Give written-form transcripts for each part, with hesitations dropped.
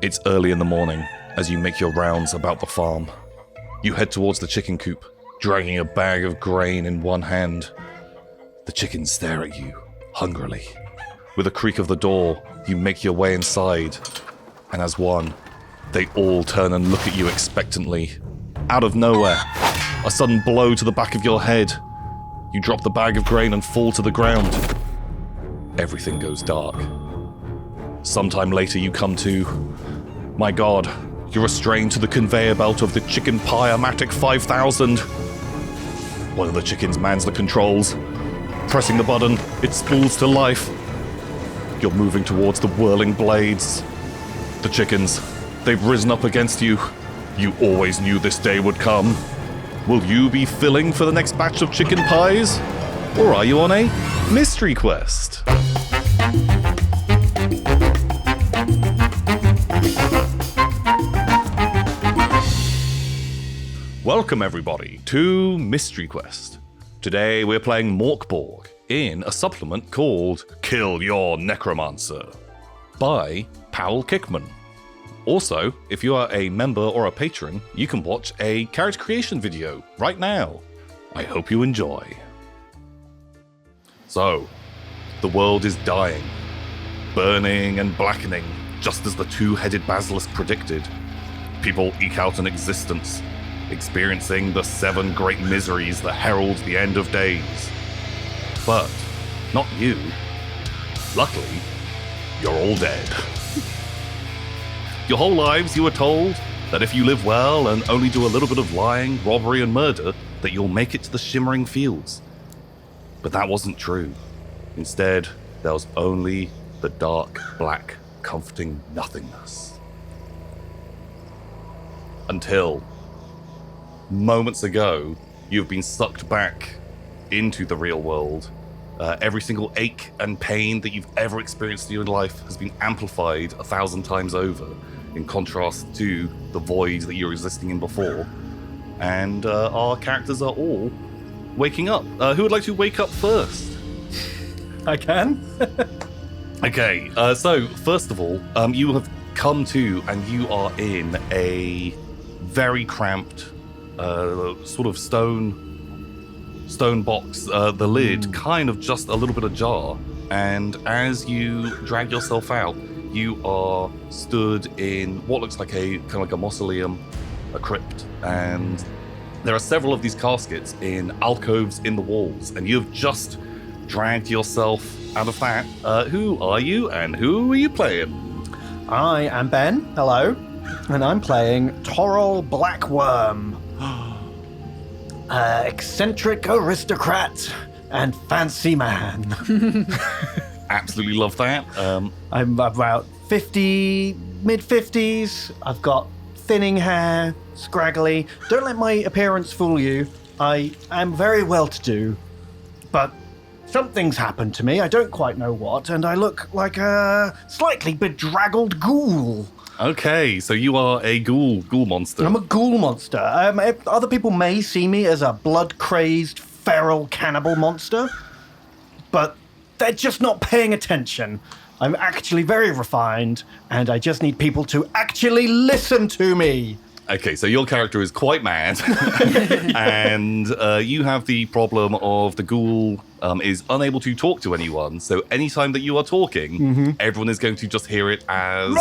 It's early in the morning as you make your rounds about the farm. You head towards the chicken coop, dragging a bag of grain in one hand. The chickens stare at you, hungrily. With a creak of the door, you make your way inside, and as one, they all turn and look at you expectantly. Out of nowhere, a sudden blow to the back of your head. You drop the bag of grain and fall to the ground. Everything goes dark. Sometime later you come to. My God, you're restrained to the conveyor belt of the Chicken Pie-O-Matic 5000. One of the chickens mans the controls. Pressing the button, it spools to life. You're moving towards the whirling blades. The chickens, they've risen up against you. You always knew this day would come. Will you be filling for the next batch of chicken pies? Or are you on a mystery quest? Welcome everybody to Mystery Quest. Today we're playing MÖRK BORG in a supplement called Kill Your Necromancer by Powell Kickman. Also, if you are a member or a patron, you can watch a character creation video right now. I hope you enjoy. So, the world is dying, burning and blackening, just as the two-headed basilisk predicted. People eke out an existence, experiencing the 7 great miseries that herald the end of days. But not you. Luckily, you're all dead. Your whole lives you were told that if you live well and only do a little bit of lying, robbery and murder, that you'll make it to the shimmering fields. But that wasn't true. Instead, there was only the dark, black, comforting nothingness. Until moments ago, you've been sucked back into the real world. Every single ache and pain that you've ever experienced in your life has been amplified 1,000 times over, in contrast to the void that you were existing in before. And our characters are all waking up. Who would like to wake up first? I can. Okay, so first of all, you have come to and you are in a very cramped sort of stone box, the lid kind of just a little bit ajar, and as you drag yourself out, you are stood in what looks like a kind of like a mausoleum, a crypt, and there are several of these caskets in alcoves in the walls, and you've just dragged yourself out of that. Who are you and who are you playing? I am Ben, hello, and I'm playing Torrel Blackworm. Eccentric aristocrat and fancy man. Absolutely love that. I'm about 50, mid-50s. I've got thinning hair, scraggly. Don't let my appearance fool you. I am very well-to-do, but something's happened to me. I don't quite know what, and I look like a slightly bedraggled ghoul. Okay, so you are a ghoul monster. I'm a ghoul monster. Other people may see me as a blood-crazed, feral cannibal monster, but they're just not paying attention. I'm actually very refined, and I just need people to actually listen to me. Okay, so your character is quite mad, and you have the problem of the ghoul is unable to talk to anyone, so anytime that you are talking, everyone is going to just hear it as...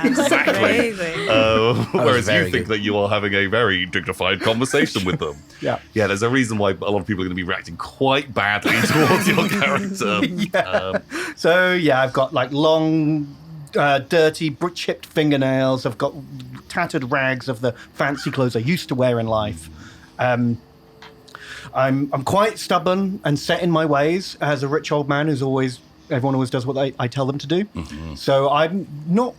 Exactly. Whereas you think that you are having a very dignified conversation with them. Yeah, there's a reason why a lot of people are going to be reacting quite badly towards your character. I've got like long... dirty, chipped fingernails. I've got tattered rags of the fancy clothes I used to wear in life. I'm quite stubborn and set in my ways as a rich old man everyone always does what I tell them to do. Mm-hmm. So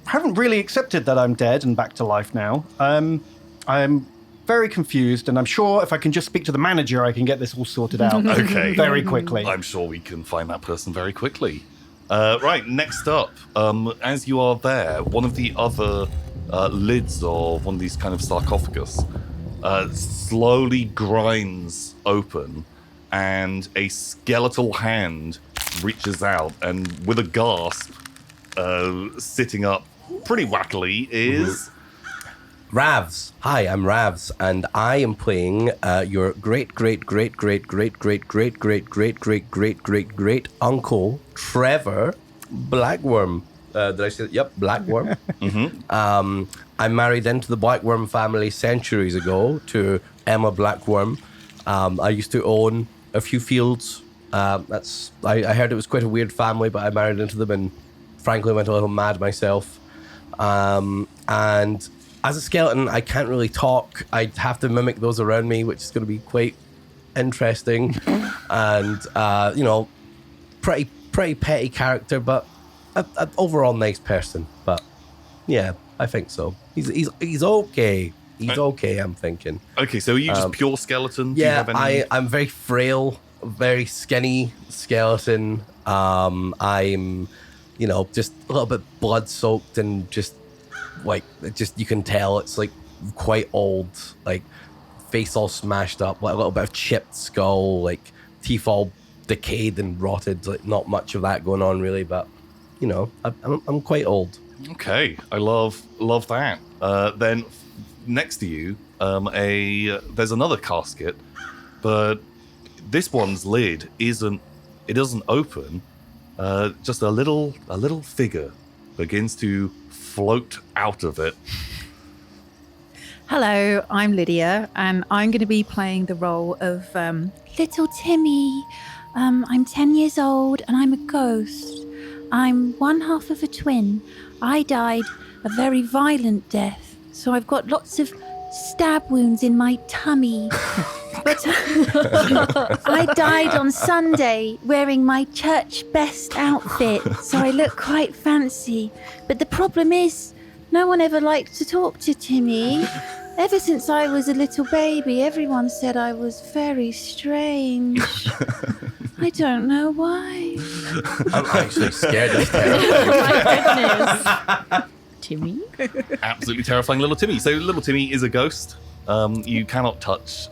haven't really accepted that I'm dead and back to life now. I'm very confused, and I'm sure if I can just speak to the manager, I can get this all sorted out. Okay. Very quickly. I'm sure we can find that person very quickly. Right, next up, as you are there, one of the other lids of one of these kind of sarcophagus slowly grinds open, and a skeletal hand reaches out and with a gasp sitting up pretty wackily is... Ravs. Hi, I'm Ravs, and I am playing your great uncle Trevor Blackworm. Did I say that? Yep, Blackworm. I married into the Blackworm family centuries ago to Emma Blackworm. I used to own a few fields. I heard it was quite a weird family, but I married into them and frankly went a little mad myself. And as a skeleton, I can't really talk. I have to mimic those around me, which is going to be quite interesting. And, pretty petty character, but an overall nice person. But yeah, I think so. He's okay. He's okay, I'm thinking. Okay, so are you just pure skeleton? Do Yeah, you have any... I'm very frail, very skinny skeleton. I'm, just a little bit blood-soaked and just you can tell it's like quite old, like face all smashed up, like a little bit of chipped skull, like teeth all decayed and rotted, like not much of that going on really, but I'm quite old. Okay, I love that. Then next to you, there's another casket, but this one's lid doesn't open. Just a little figure begins to float out of it. Hello, I'm Lydia, and I'm going to be playing the role of little Timmy. I'm 10 years old, and I'm a ghost. I'm one half of a twin. I died a very violent death, so I've got lots of stab wounds in my tummy. But I died on Sunday wearing my church best outfit, so I look quite fancy. But the problem is, no one ever liked to talk to Timmy. Ever since I was a little baby, everyone said I was very strange. I don't know why. I'm actually scared as hell. Oh my goodness. Timmy? Absolutely terrifying little Timmy. So little Timmy is a ghost. You cannot touch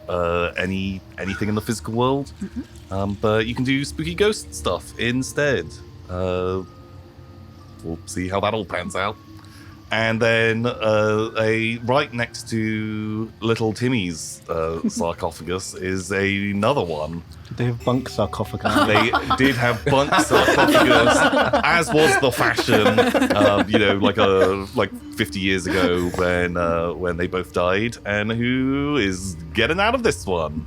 anything in the physical world, but you can do spooky ghost stuff instead. We'll see how that all pans out. And then right next to little Timmy's sarcophagus is another one. Did they have bunk sarcophagi? They did have bunk sarcophagus, as was the fashion, like 50 years ago when they both died. And who is getting out of this one?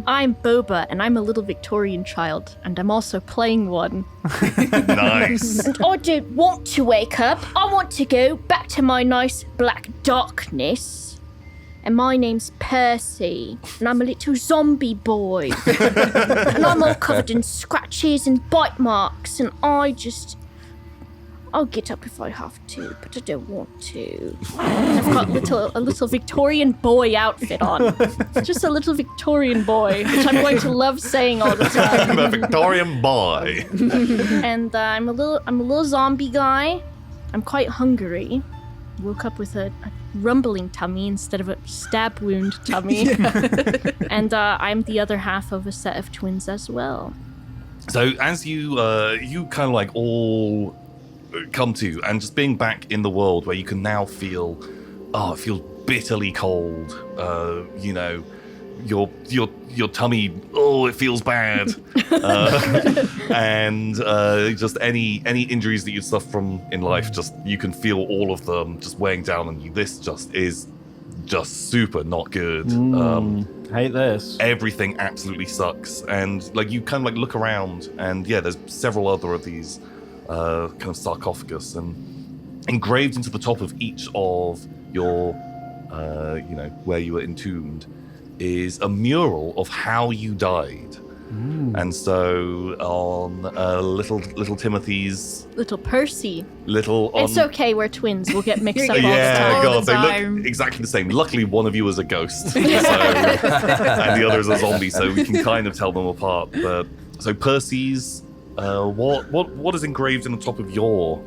I'm Boba, and I'm a little Victorian child, and I'm also playing one. Nice. And I don't want to wake up. I want to go back to my nice black darkness. And my name's Percy, and I'm a little zombie boy. And I'm all covered in scratches and bite marks, and I'll get up if I have to, but I don't want to. And I've got a little Victorian boy outfit on. Just a little Victorian boy, which I'm going to love saying all the time. The Victorian boy. And I'm a little zombie guy. I'm quite hungry. Woke up with a rumbling tummy instead of a stab wound tummy. And I'm the other half of a set of twins as well. So as you kind of like all come to, and just being back in the world where you can now feel, it feels bitterly cold. Your tummy, it feels bad. And just any injuries that you suffer from in life, just you can feel all of them just weighing down on you. This is just super not good. Hate this. Everything absolutely sucks, and like you kind of like look around, and there's several other of these kind of sarcophagus, and engraved into the top of each of your where you were entombed is a mural of how you died. And so on little Timothy's, Little Percy. It's okay, we're twins. We'll get mixed up all the yeah, time. God, they look exactly the same. Luckily, one of you is a ghost, and the other is a zombie, so we can kind of tell them apart. But so Percy's, what is engraved in the top of your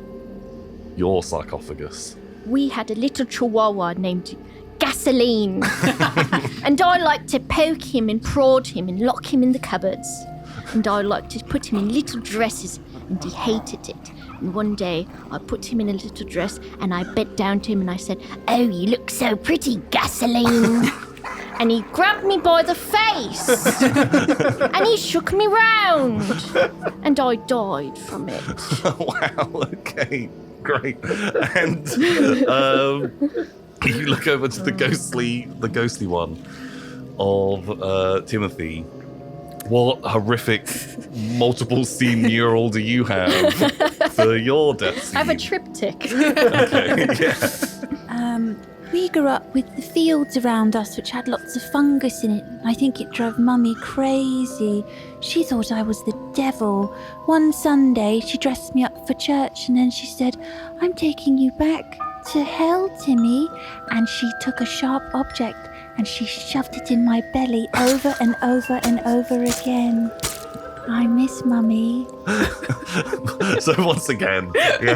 sarcophagus? We had a little chihuahua named Gasoline. And I like to poke him and prod him and lock him in the cupboards. and I liked to put him in little dresses, and he hated it. And one day, I put him in a little dress, and I bent down to him and I said, "Oh, you look so pretty, Gasoline." And he grabbed me by the face, and he shook me round, and I died from it. Wow, okay, great. And you look over to the ghostly one of Timothy. What horrific multiple scene mural do you have for your death scene? I have a triptych. Okay, yeah. We grew up with the fields around us, which had lots of fungus in it. I think it drove Mummy crazy. She thought I was the devil. One Sunday, she dressed me up for church, and then she said, "I'm taking you back to hell, Timmy." And she took a sharp object and she shoved it in my belly over and over and over again. I miss Mummy. So once again, we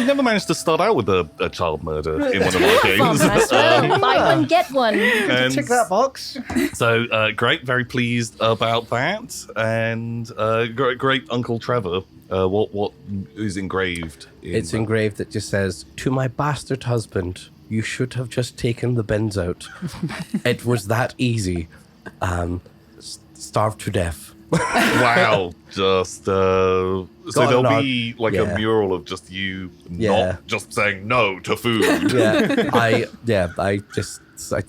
never managed to start out with a child murder in one of our games. Buy one, get one. And Tick that box. so great, very pleased about that, and great Uncle Trevor. What is engraved? It's engraved that just says, "To my bastard husband, you should have just taken the bins out. It was that easy. Starved to death." Wow, just so there'll be like yeah. a mural of just you Yeah. not just saying no to food. Yeah, I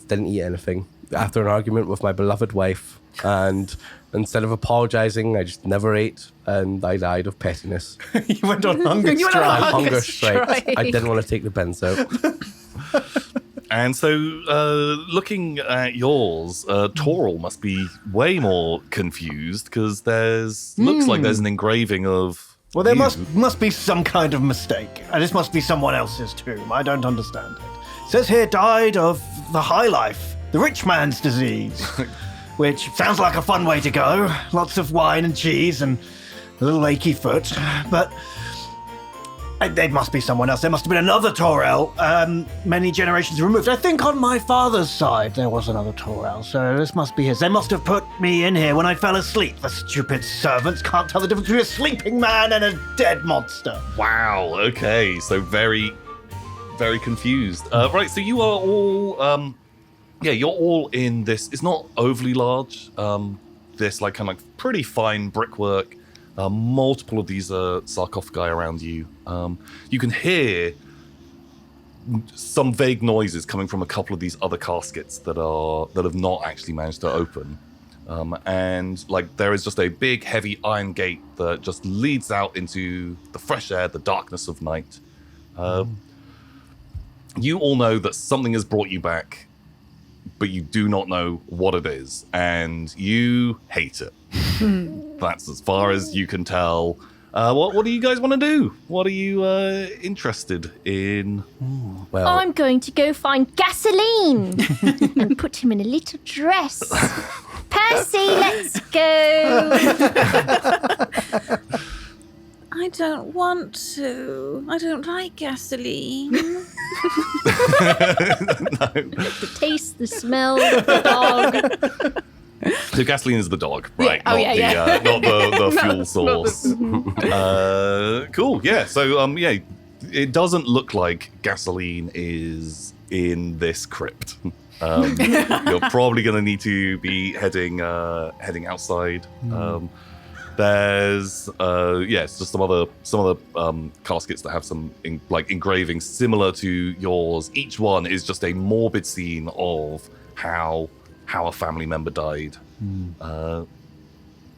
didn't eat anything after an argument with my beloved wife, and instead of apologizing, I just never ate, and I died of pettiness. You went on hunger You went on strike. a Hunger strike. strike. I didn't want to take the bins out. And so, looking at yours, Toral must be way more confused because looks like there's an engraving of. Well, there you. must be some kind of mistake. And this must be someone else's tomb. I don't understand it. It says here, died of the high life, the rich man's disease, which sounds like a fun way to go. Lots of wine and cheese and a little achy foot. But it must be someone else. There must have been another Torel many generations removed. I think on my father's side there was another Torel, so this must be his. They must have put me in here when I fell asleep. The stupid servants can't tell the difference between a sleeping man and a dead monster. Wow. Okay. So very, very confused. Right. So you are all. You're all in this. It's not overly large. This like kind of like pretty fine brickwork. Multiple of these sarcophagi around you. You can hear some vague noises coming from a couple of these other caskets that have not actually managed to open. And like there is just a big, heavy iron gate that just leads out into the fresh air, the darkness of night. You all know that something has brought you back, but you do not know what it is, and you hate it. That's as far as you can tell. What do you guys want to do? What are you interested in? Well, I'm going to go find Gasoline and put him in a little dress. Percy, let's go. I don't want to. I don't like gasoline. The taste, the smell, the dog. So gasoline is the dog, right? Yeah. Not the fuel source. Cool. Yeah. So it doesn't look like gasoline is in this crypt. You're probably going to need to be heading outside. There's it's just some other caskets that have some engravings similar to yours. Each one is just a morbid scene of how a family member died. Do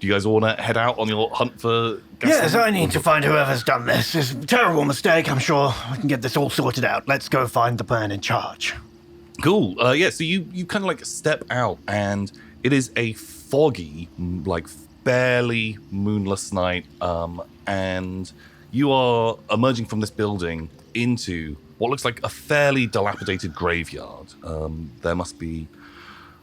you guys want to head out on your hunt for gasoline? Yes, I need to find whoever's done this. It's a terrible mistake. I'm sure we can get this all sorted out. Let's go find the man in charge. Cool. So you kind of like step out, and it is a foggy, like barely moonless night, and you are emerging from this building into what looks like a fairly dilapidated graveyard. There must be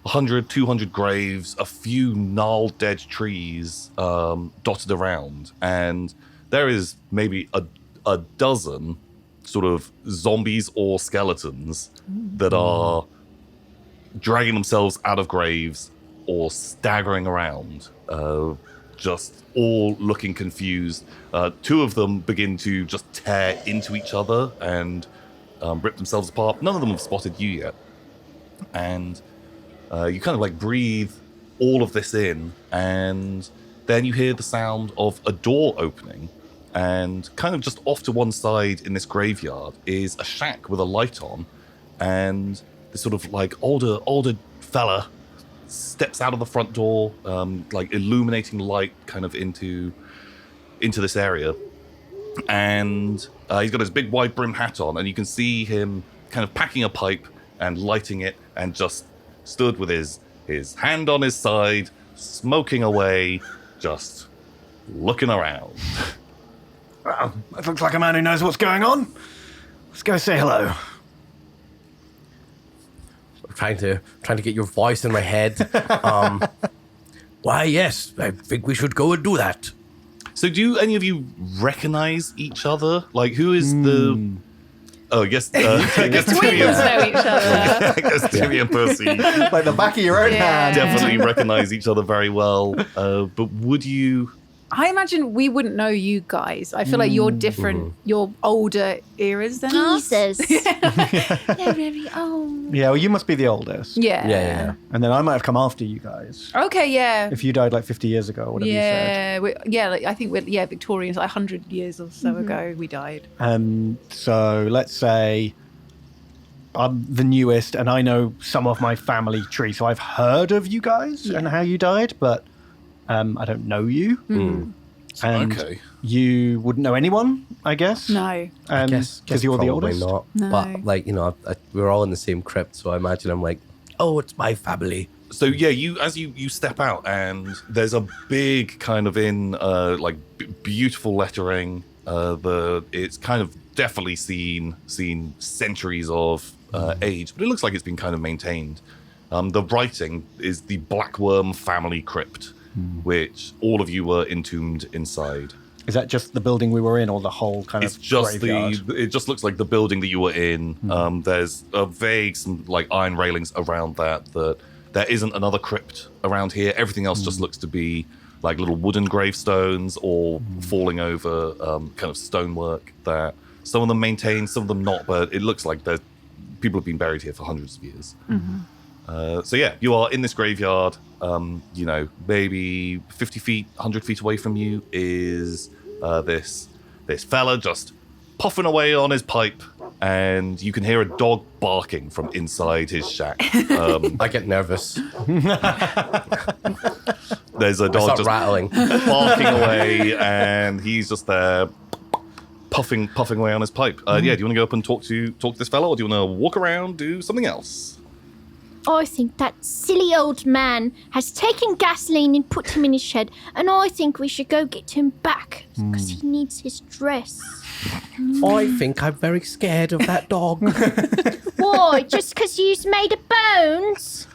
100, 200 graves, a few gnarled dead trees dotted around, and there is maybe a dozen sort of zombies or skeletons that are dragging themselves out of graves, or staggering around, just all looking confused. Two of them begin to just tear into each other and rip themselves apart. None of them have spotted you yet. And you kind of like breathe all of this in, and then you hear the sound of a door opening, and kind of just off to one side in this graveyard is a shack with a light on, and this sort of like older fella steps out of the front door, like illuminating light kind of into this area. And he's got his big wide brim hat on, and you can see him kind of packing a pipe and lighting it, and just stood with his hand on his side, smoking away, just looking around. Well, that looks like a man who knows what's going on. Let's go say hello. Trying to get your voice in my head. Why, yes, I think we should go and do that. So do any of you recognize each other? Like, who is the... Oh, I guess Timmy Twins know each other. I guess Timmy and Percy Like the back of your own hand. definitely recognize each other very well. But would you... I imagine we wouldn't know you guys. I feel like you're different. You're older eras than us. Jesus. They're very old. Yeah, well, you must be the oldest. Yeah. Yeah. And then I might have come after you guys. Okay, yeah. If you died like 50 years ago, whatever you said. Like, I think we're Victorians, like 100 years or so ago we died. So let's say I'm the newest and I know some of my family tree. So I've heard of you guys and how you died, but I don't know you. And Okay. you wouldn't know anyone, I guess? No. I guess because you're the probably oldest? not. No. But like, you know, we're all in the same crypt, so I imagine I'm like, oh, it's my family. So yeah, you step out, and there's a big kind of beautiful lettering. It's kind of definitely seen centuries of age, but it looks like it's been kind of maintained. The writing is the Blackworm family crypt, which all of you were entombed inside. Is that just the building we were in, or the whole kind It's of just graveyard? it just looks like the building that you were in. There's some like iron railings around that there isn't another crypt around here. Everything else just looks to be like little wooden gravestones or falling over kind of stonework that some of them maintain, some of them not, but it looks like people have been buried here for hundreds of years. So yeah, you are in this graveyard. Maybe 50 feet, 100 feet away from you is this fella just puffing away on his pipe, and you can hear a dog barking from inside his shack. I get nervous. There's a I dog start just rattling. barking away, and he's just there puffing away on his pipe. Do you want to go up and talk to this fella, or do you want to walk around, do something else? I think that silly old man has taken gasoline and put him in his shed, and I think we should go get him back because he needs his dress. I think I'm very scared of that dog. Why? Just because you's made of bones?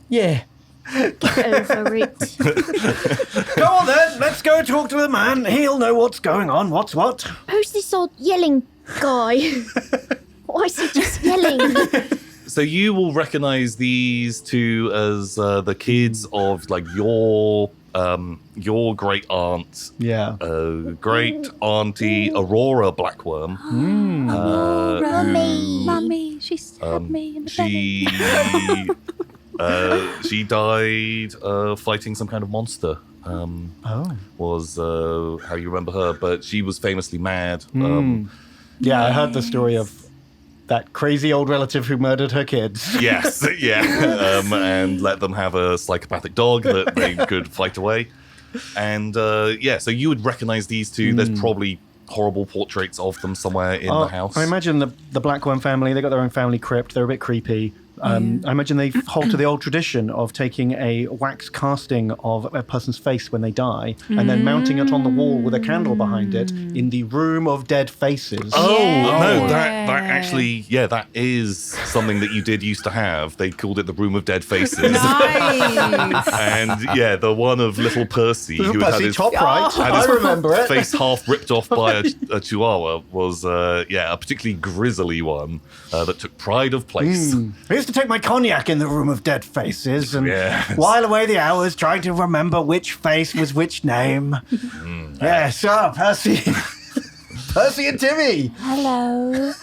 Yeah. Get over it. Go on then, let's go talk to the man. He'll know what's going on. What's what? Who's this old yelling guy? Why is he just yelling? So you will recognize these two as the kids of like your great aunt, great auntie Aurora Blackworm. Mummy, she stabbed me in the belly. She died fighting some kind of monster. Was how you remember her, but she was famously mad. Yeah, I heard the story of that crazy old relative who murdered her kids. Yes, yeah, and let them have a psychopathic dog that they could fight away. And so you would recognize these two. There's probably horrible portraits of them somewhere in the house. I imagine the Blackworm family, they got their own family crypt. They're a bit creepy. I imagine they hold to the old tradition of taking a wax casting of a person's face when they die and then mounting it on the wall with a candle behind it in the room of dead faces. No, that actually, that is something that you did used to have. They called it the Room of Dead Faces. Nice. And the one of little Percy, who had his top right. I remember it. face half ripped off by a chihuahua, was a particularly grisly one that took pride of place. His used to take my cognac in the room of dead faces and Yes. while away the hours trying to remember which face was which name. Yes, Percy. Percy and Timmy. Hello.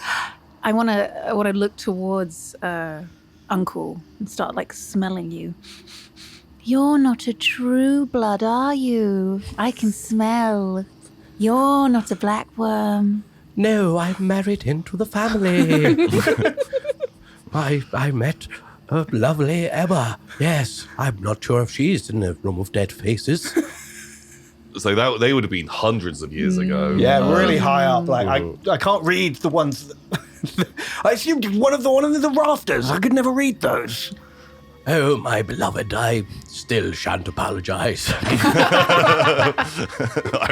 I want to look towards Uncle and start like smelling you. You're not a true blood, are you? I can smell. You're not a black worm. No, I married into the family. I met a lovely Emma. Yes, I'm not sure if she's in the room of dead faces. So they would have been hundreds of years ago. Yeah, really high up. Like I can't read the ones. I assumed one in the rafters. I could never read those. Oh, my beloved, I still shan't apologize. I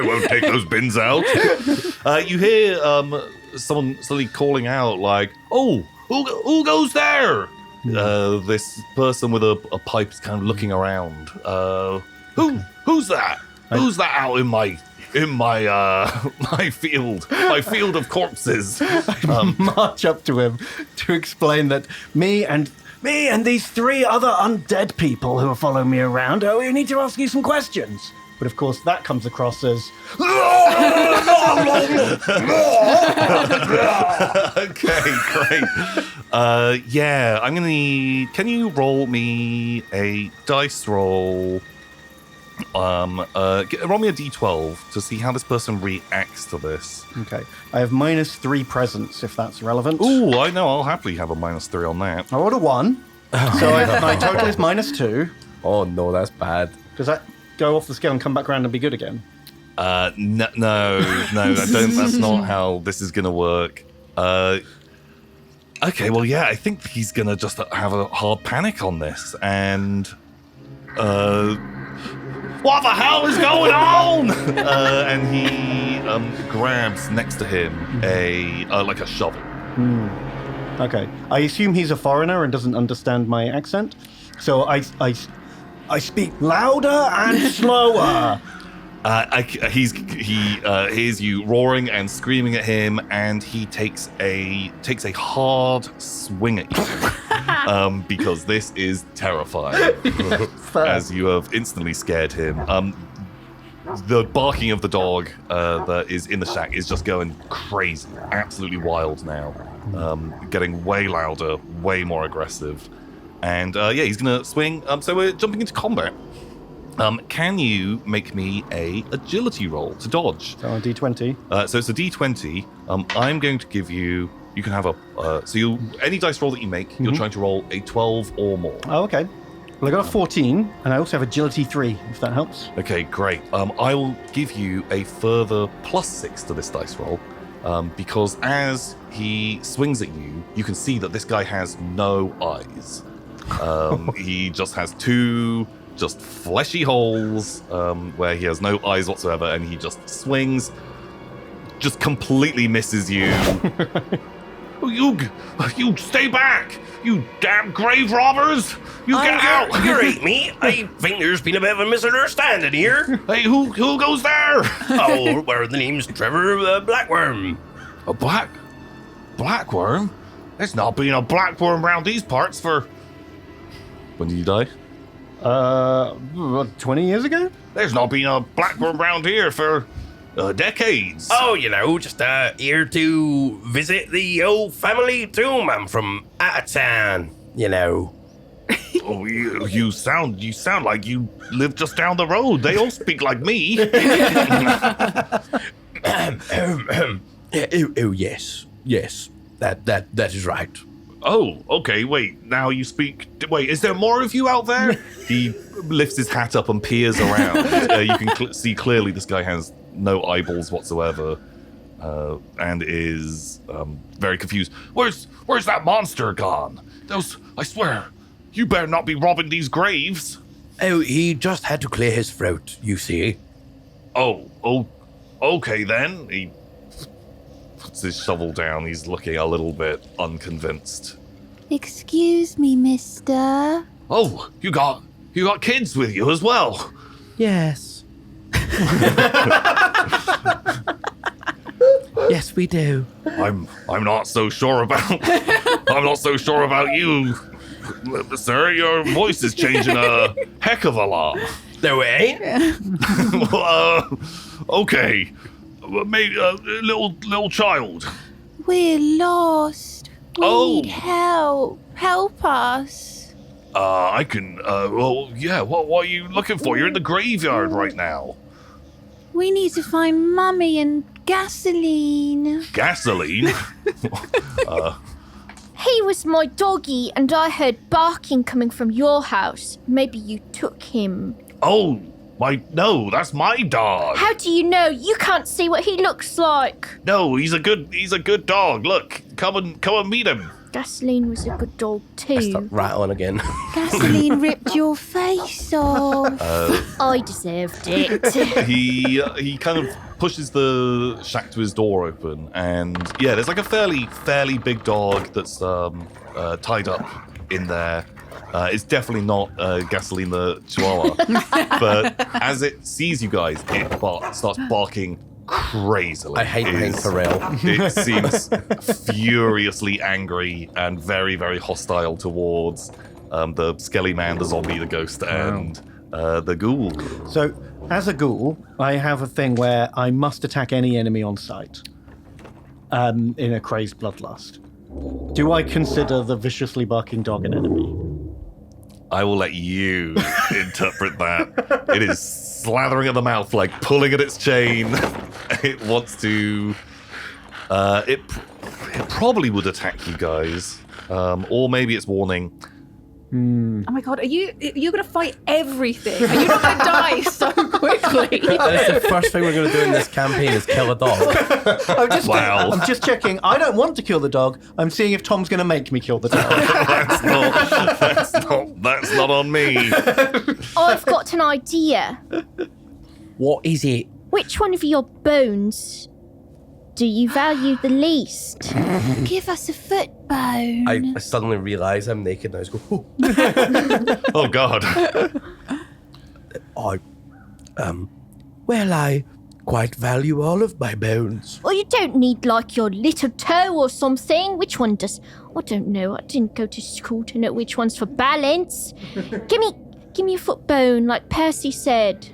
won't take those bins out. You hear someone suddenly calling out like, "Oh, who goes there?" This person with a pipe is kind of looking around. Who's that? Who's that out in my my field of corpses? March up to him to explain that me and these 3 other undead people who are following me around, we need to ask you some questions. But of course, that comes across as... Okay, great. Yeah, I'm gonna need... Can you roll me a dice roll? Roll me a d12 to see how this person reacts to this. Okay. I have -3 presence, if that's relevant. Ooh, I know. I'll happily have a -3 on that. I rolled a 1. So my total is -2. Oh, no, that's bad. Does that go off the scale and come back around and be good again? No, I don't. That's not how this is gonna work. Okay, well, yeah, I think he's gonna just have a hard panic on this, and what the hell is going on? And he grabs next to him a shovel. Okay. I assume he's a foreigner and doesn't understand my accent. So I speak louder and slower. He hears you roaring and screaming at him, and he takes a hard swing at you because this is terrifying. As you have instantly scared him. The barking of the dog that is in the shack is just going crazy, absolutely wild now, getting way louder, way more aggressive, and he's gonna swing. So we're jumping into combat. Can you make me a agility roll to dodge? So a D20. So it's a D20. I'm going to give you. You can have a. Any dice roll that you make, you're trying to roll a 12 or more. Oh, okay. Well, I got a 14, and I also have agility 3, if that helps. Okay, great. I will give you a further +6 to this dice roll, because as he swings at you, you can see that this guy has no eyes. He just has 2 just fleshy holes where he has no eyes whatsoever, and he just swings, just completely misses you. You stay back! You damn grave robbers! You get out! You're right, mate. I think there's been a bit of a misunderstanding here. Hey, who goes there? Oh, where the name's Trevor Blackworm. A blackworm? There's not been a blackworm around these parts for... When did you die? 20 years ago? There's not been a blackworm around here for decades. Oh, just here to visit the old family tomb. I'm from out of town, Oh, you sound like you live just down the road. They all speak like me. Yes, that is right. Oh, okay, wait, now you speak... Wait, is there more of you out there? He lifts his hat up and peers around. You can see clearly this guy has no eyeballs whatsoever, and is very confused. Where's that monster gone? I swear, you better not be robbing these graves. Oh, he just had to clear his throat, you see. Oh, okay then. He puts his shovel down. He's looking a little bit unconvinced. Excuse me, mister. Oh, you got kids with you as well. Yes. Yes, we do. I'm not so sure about you. sir, your voice is changing a heck of a lot. No, it ain't. Okay. Maybe a little child. We're lost. We Oh. need help. Help us. I can, well, yeah, what are you looking for? You're in the graveyard right now. We need to find Mummy and gasoline. Gasoline? He was my doggy, and I heard barking coming from your house. Maybe you took him. Oh, no, that's my dog. How do you know? You can't see what he looks like. No, he's a good dog. Look, come and meet him. Gasoline was a good dog Start too. rattling again. Gasoline ripped your face off. I deserved it. He kind of pushes the shack to his door open, and yeah, there's like a fairly big dog that's tied up in there. It's definitely not Gasoline the Chihuahua, but as it sees you guys, it starts barking crazily. I hate paying for rail. It seems furiously angry and very, very hostile towards the Skelly Man, the zombie, the ghost, and the ghoul. So, as a ghoul, I have a thing where I must attack any enemy on sight in a crazed bloodlust. Do I consider the viciously barking dog an enemy? I will let you interpret that. It is slathering at the mouth, like pulling at its chain. It wants to... It probably would attack you guys. Or maybe it's warning. Oh my god, you're gonna fight everything? Are you not gonna die so quickly? That's the first thing we're going to do in this campaign is kill a dog. I'm just checking. I don't want to kill the dog. I'm seeing if Tom's going to make me kill the dog. That's not on me. I've got an idea. What is it? Which one of your bones do you value the least? Give us a foot bone. I suddenly realise I'm naked and I just go, Oh, God. well, I quite value all of my bones. Well, you don't need like your little toe or something. Which one does? I don't know. I didn't go to school to know which one's for balance. Give me a foot bone, like Percy said.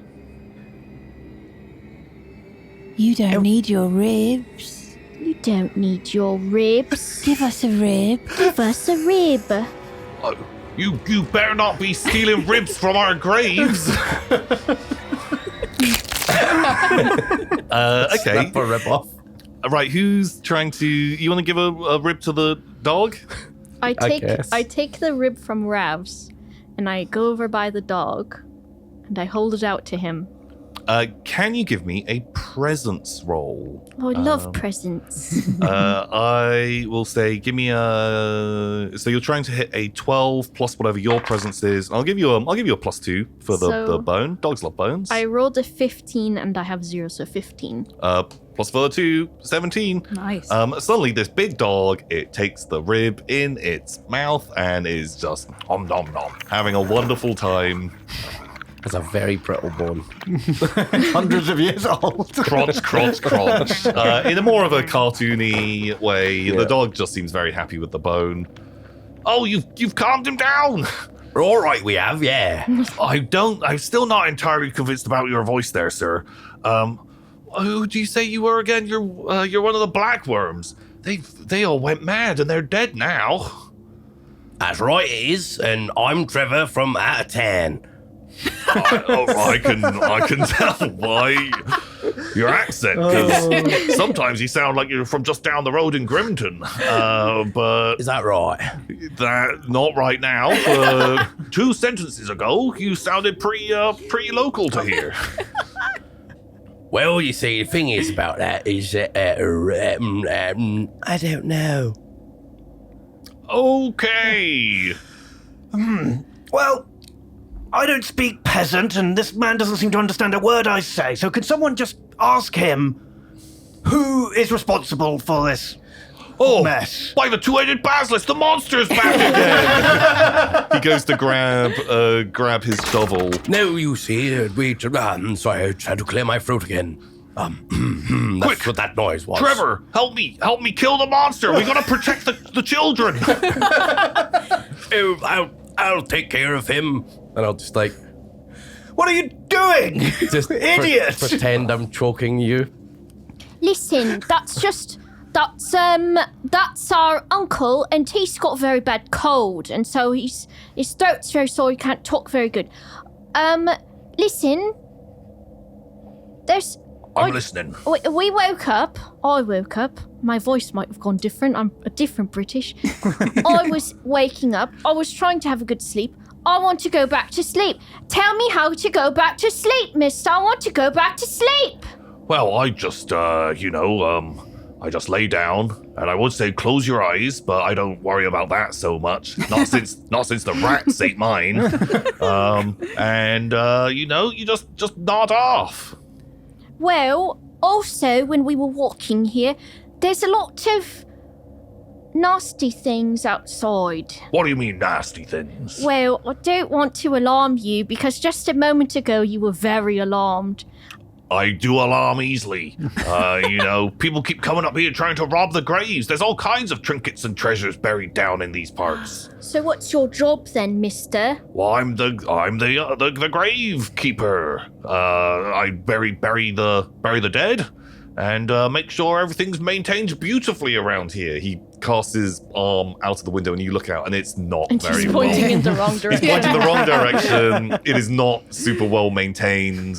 You don't need your ribs. You don't need your ribs. Give us a rib. Give us a rib. Oh, you better not be stealing ribs from our graves. Okay. Snap a rib off. Right, who's trying to... You want to give a rib to the dog? I guess. take the rib from Ravs, and I go over by the dog, and I hold it out to him. Can you give me a presence roll? Oh, I love presents. I will say, give me a... So you're trying to hit a 12 plus whatever your presence is. I'll give you a +2 for the bone. Dogs love bones. I rolled a 15, and I have 0, so 15. Plus further 2, 17. Nice. Suddenly, this big dog, it takes the rib in its mouth and is just nom nom nom, having a wonderful time. It's a very brittle bone. Hundreds of years old. Crunch, crunch, crunch. In a more of a cartoony way, the dog just seems very happy with the bone. Oh, you've calmed him down. All right, we have, yeah. I'm still not entirely convinced about your voice there, sir. Who do you say you were again? You're one of the black worms. They all went mad and they're dead now. That's right, it is. And I'm Trevor from Out of Town. I can tell by your accent, because sometimes you sound like you're from just down the road in Grimton. But Is that right? that not right now. 2 sentences ago, you sounded pretty local to here. Well, you see, the thing is about that is that, I don't know. Okay. Well, I don't speak peasant, and this man doesn't seem to understand a word I say. So could someone just ask him who is responsible for this mess? By the two-headed basilisk, the monster's back again. He goes to grab his shovel. No, you see, sorry, I tried to clear my throat again. That's Quick, what that noise was. Trevor, help me kill the monster. We gotta protect the children. I'll take care of him. And I'll just like, What are you doing? just Idiot! pretend I'm choking you. Listen, that's our uncle, and he's got a very bad cold, and so his throat's very sore. He can't talk very good. Listen, I'm listening. We woke up. I woke up. My voice might have gone different. I'm a different British. I was waking up. I was trying to have a good sleep. I want to go back to sleep. Tell me how to go back to sleep, mister. I want to go back to sleep. Well, I just, I just lay down, and I would say close your eyes, but I don't worry about that so much. Not since the rats ate mine. You just nod off. Well, also, when we were walking here, there's a lot of nasty things outside. What do you mean nasty things? Well, I don't want to alarm you, because just a moment ago you were very alarmed. I do alarm easily. People keep coming up here trying to rob the graves. There's all kinds of trinkets and treasures buried down in these parts. So what's your job then, mister? Well, I'm the Gravekeeper. I bury the dead, and make sure everything's maintained beautifully around here. He casts his arm out of the window, and you look out, and it's not very He's well. pointing in the wrong He's direction. pointing the wrong direction. It is not super well maintained.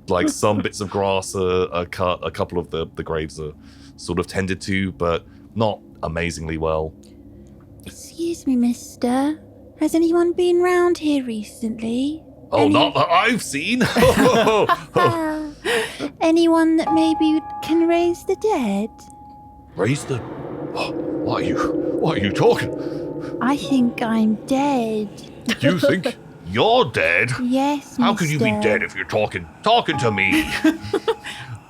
Like some bits of grass are cut. A couple of the graves are sort of tended to, but not amazingly well. Excuse me, mister. Has anyone been round here recently? Oh, not that I've seen. Anyone that maybe can raise the dead? Raise the. What are you talking? I think I'm dead. You think you're dead? Yes, How can you be mister. dead if you're talking to me?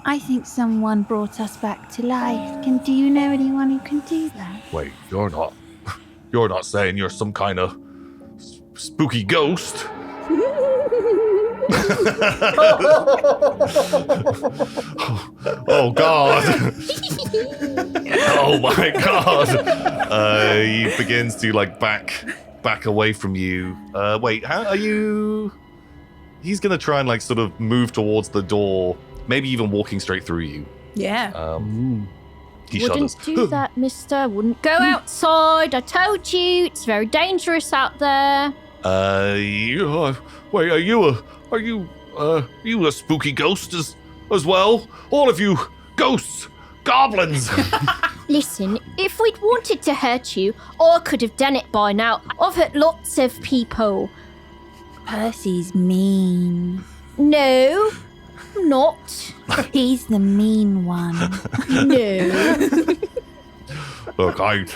I think someone brought us back to life. Do you know anyone who can do that? Wait, you're not saying you're some kind of spooky ghost? Oh God! Oh my God! He begins to back away from you. Wait, how are you? He's gonna try and sort of move towards the door, maybe even walking straight through you. Yeah. He Wouldn't shudders. do that, mister. Wouldn't go outside. I told you, it's very dangerous out there. Wait, are you a spooky ghost as well? All of you ghosts, goblins. Listen, if we'd wanted to hurt you, I could have done it by now. I've hurt lots of people. Percy's mean. No, I'm not. He's the mean one. No. Look, I'm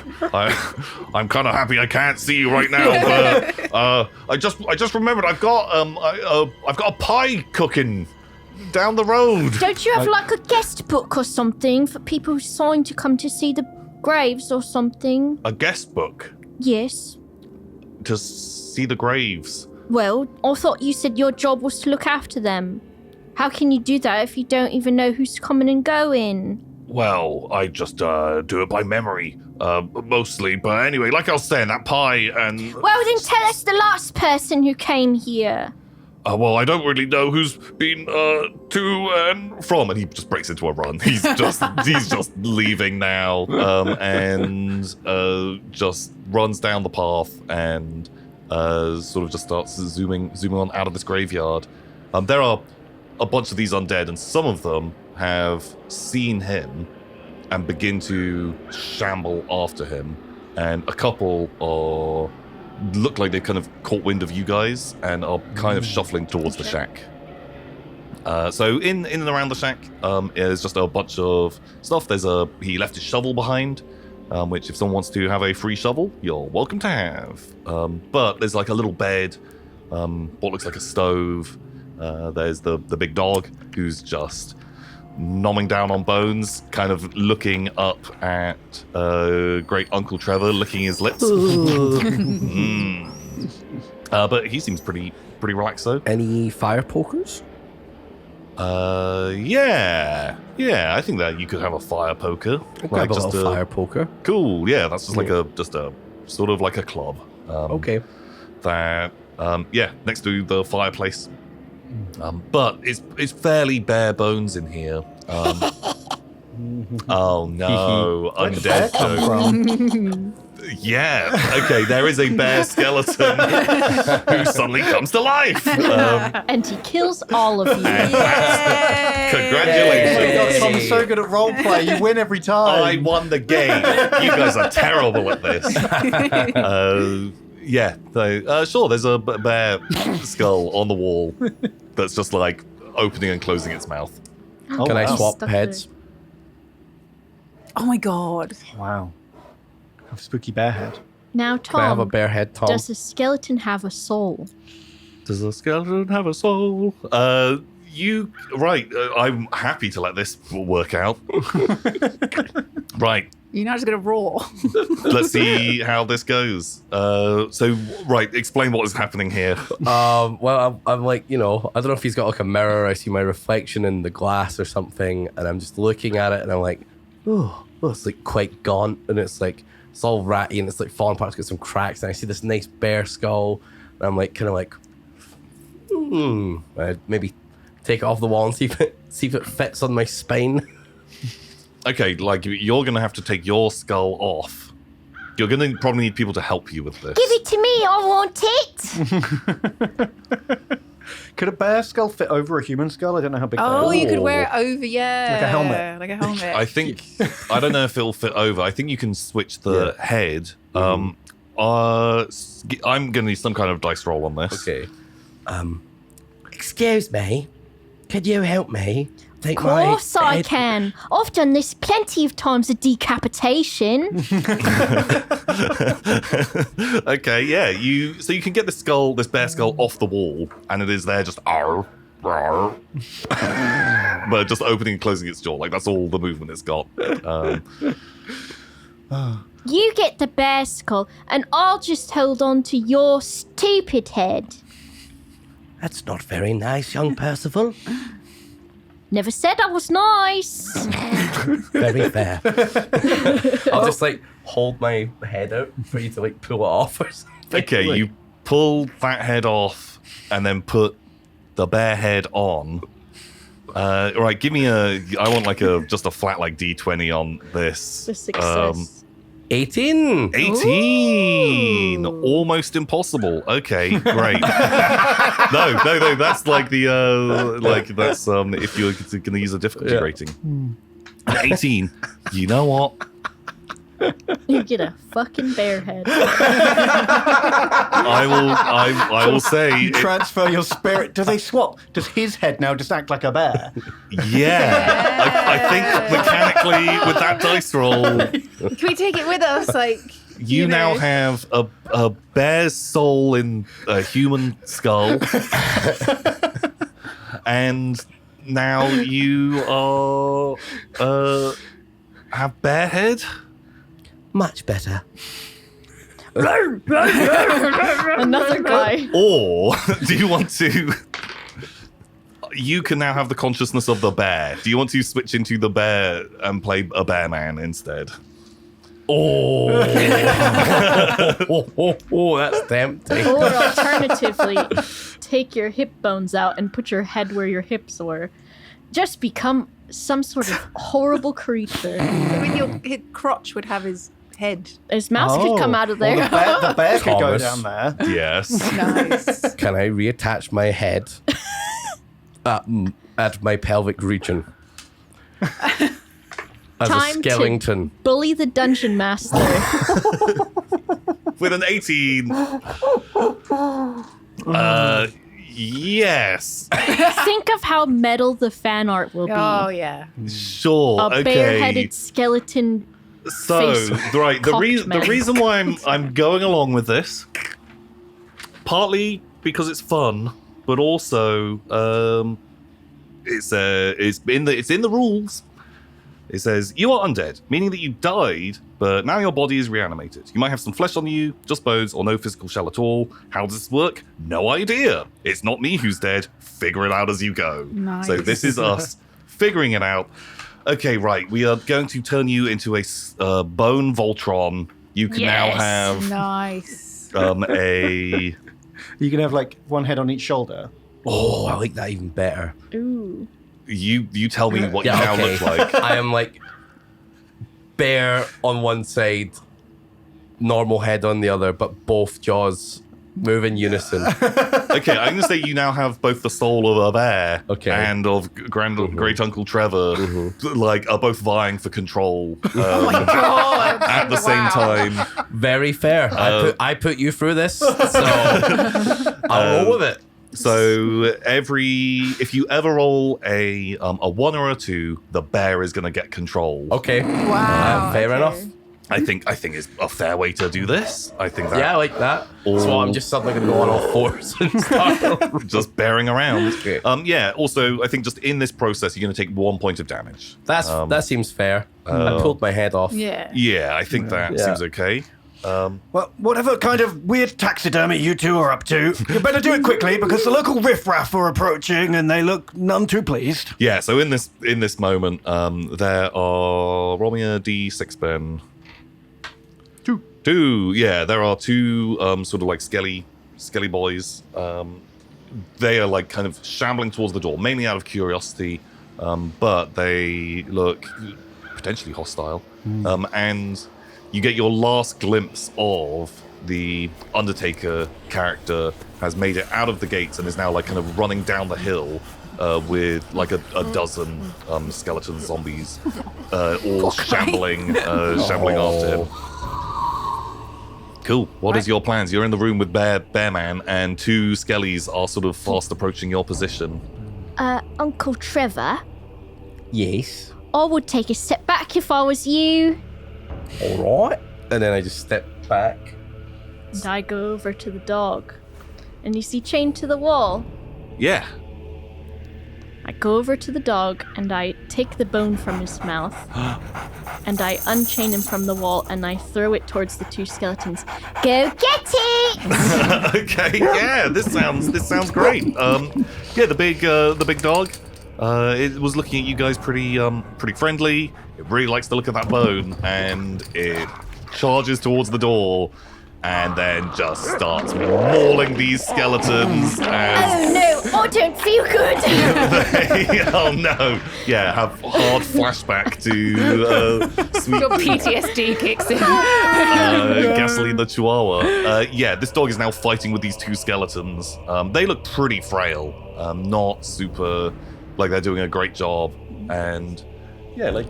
kind of happy I can't see you right now, but I just remembered I've got a pie cooking down the road. Don't you have a guest book or something for people who sign to come to see the graves or something? A guest book Yes. to see the graves. Well, I thought you said your job was to look after them. How can you do that if you don't even know who's coming and going? Well, I just do it by memory, mostly. But anyway, like I was saying, that pie and... Well, then tell us the last person who came here. Well, I don't really know who's been to and from, and he just breaks into a run. He's just leaving now, and just runs down the path and sort of just starts zooming on out of this graveyard. There are a bunch of these undead, and some of them have seen him and begin to shamble after him, and a couple look like they've kind of caught wind of you guys and are kind of shuffling towards the shack. So in and around the shack is just a bunch of stuff. He left his shovel behind, which if someone wants to have a free shovel, you're welcome to have. But there's a little bed, what looks like a stove. There's the big dog who's just nomming down on bones, kind of looking up at great Uncle Trevor, licking his lips. But he seems pretty relaxed though. Any fire pokers? Yeah. I think that you could have a fire poker. Grab a little fire poker. Cool. Yeah, that's just a sort of like a club. Okay. that, next to the fireplace. But it's fairly bare bones in here. Oh no, Where did that come undead. from? Yeah, okay, there is a bear skeleton who suddenly comes to life. And he kills all of you. Congratulations. Oh my God, Tom's so good at roleplay. You win every time. I won the game. You guys are terrible at this. Sure, there's a bear skull on the wall that's just like opening and closing its mouth. Oh, Can I wow. swap Stuck heads? Oh my god. Wow. Have spooky bear head. Now, Can I have a Tom, bear head, Tom? does a skeleton have a soul? Does a skeleton have a soul? I'm happy to let this work out. Right, You're not just gonna roar. let's see how this goes. Explain what is happening here. Well, I'm like, I don't know if he's got like a mirror. I see my reflection in the glass or something, and I'm just looking at it, and I'm like, oh, it's like quite gaunt, and it's like it's all ratty, and it's like falling apart. It's got some cracks, and I see this nice bear skull, and I'm like, kind of like, I'd maybe take it off the wall and see if it fits on my spine. Okay, like you're gonna have to take your skull off. You're gonna probably need people to help you with this. Give it to me, I want it! Could a bear skull fit over a human skull? I don't know how big Oh, bears you could Ooh. wear it over, yeah. Like a helmet. Like a helmet. I don't know if it'll fit over. I think you can switch the head. I'm gonna need some kind of dice roll on this. Okay. Excuse me. Could you help me? Take Of course I can. I've done this plenty of times, a decapitation. Okay, yeah. You can get this bear skull off the wall, and it is there just but just opening and closing its jaw. Like that's all the movement it's got. You get the bear skull, and I'll just hold on to your stupid head. That's not very nice, young Percival. Never said I was nice. Very fair. I'll just like hold my head out for you to like pull it off or something. Okay, you pull that head off, and then put the bear head on. Right, give me I want like just a flat like D20 on this. The success. 18. 18, Ooh. almost impossible. Okay, great. no, that's like the that's if you're gonna use a difficulty Yeah. rating. 18. You know what? You get a fucking bear head. I will say, You transfer your spirit. Do they swap? Does his head now just act like a bear? yeah. I think mechanically with that dice roll, Can we take it with us? Like, you now know? have a bear's soul in a human skull, and now you are have bear head. Much better. Another guy. Or do you want to? You can now have the consciousness of the bear. Do you want to switch into the bear and play a bear man instead? Oh, that's tempting. Or alternatively, take your hip bones out and put your head where your hips were. Just become some sort of horrible creature. I mean, his crotch would have his head. His mouse could come out of there. Well, the bear could go Thomas. down there. Yes. Nice. Can I reattach my head at my pelvic region? As Time a skeleton. to bully the dungeon master. With an 18. Yes. Think of how metal the fan art will be. Oh, yeah. Sure. A Okay. bare-headed skeleton. So, face right, the cocked man. reason why I'm going along with this, partly because it's fun, but also it's in the rules. It says you are undead, meaning that you died, but now your body is reanimated. You might have some flesh on you, just bones, or no physical shell at all. How does this work? No idea. It's not me who's dead. Figure it out as you go. Nice. So this is us figuring it out. Okay, right. We are going to turn you into a bone Voltron. You can now Yes. have Nice. You can have like one head on each shoulder. Oh, I like that even better. Ooh. You tell me what you Yeah, now okay. look like. I am like bear on one side, normal head on the other, but both jaws move in unison. Okay, I'm going to say you now have both the soul of a bear and of great Uncle Trevor, like, are both vying for control at the same time. Very fair. I put you through this, so I'll roll with it. So if you ever roll a 1 or a 2, the bear is going to get control. Okay. Wow. Fair enough. I think it's a fair way to do this. I think that Yeah, I like that. So I'm just suddenly going to go on all fours and start. just bearing around. Okay. Yeah. Also, I think just in this process, you're going to take 1 point of damage. That seems fair. I pulled my head off. Yeah. Yeah, I think that seems okay. Well, whatever kind of weird taxidermy you two are up to, you better do it quickly because the local riffraff are approaching and they look none too pleased. Yeah. So in this moment, there are roll me a d6, Ben. 2. Yeah, there are 2 sort of like skelly boys. They are like kind of shambling towards the door, mainly out of curiosity, but they look potentially hostile. And you get your last glimpse of the Undertaker character has made it out of the gates and is now like kind of running down the hill with like a dozen skeleton zombies, all shambling after him. Cool. What is your plans? You're in the room with Bear Man, and 2 skellies are sort of fast approaching your position. Uncle Trevor, Yes. I would take a step back if I was you. All right. And then I just step back. And I go over to the dog. And you see chained to the wall. Yeah. I go over to the dog and I take the bone from his mouth. And I unchain him from the wall and I throw it towards the 2 skeletons. Go get it! Okay. Yeah. This sounds great. Yeah. The big dog. It was looking at you guys pretty friendly. It really likes the look of that bone, and it charges towards the door, and then just starts mauling these skeletons. Oh no, I don't feel good! Oh no! Yeah, have hard flashback to sweet Your PTSD kicks in. Gasoline the Chihuahua. Yeah, this dog is now fighting with these 2 skeletons. They look pretty frail, not super like they're doing a great job, and yeah, like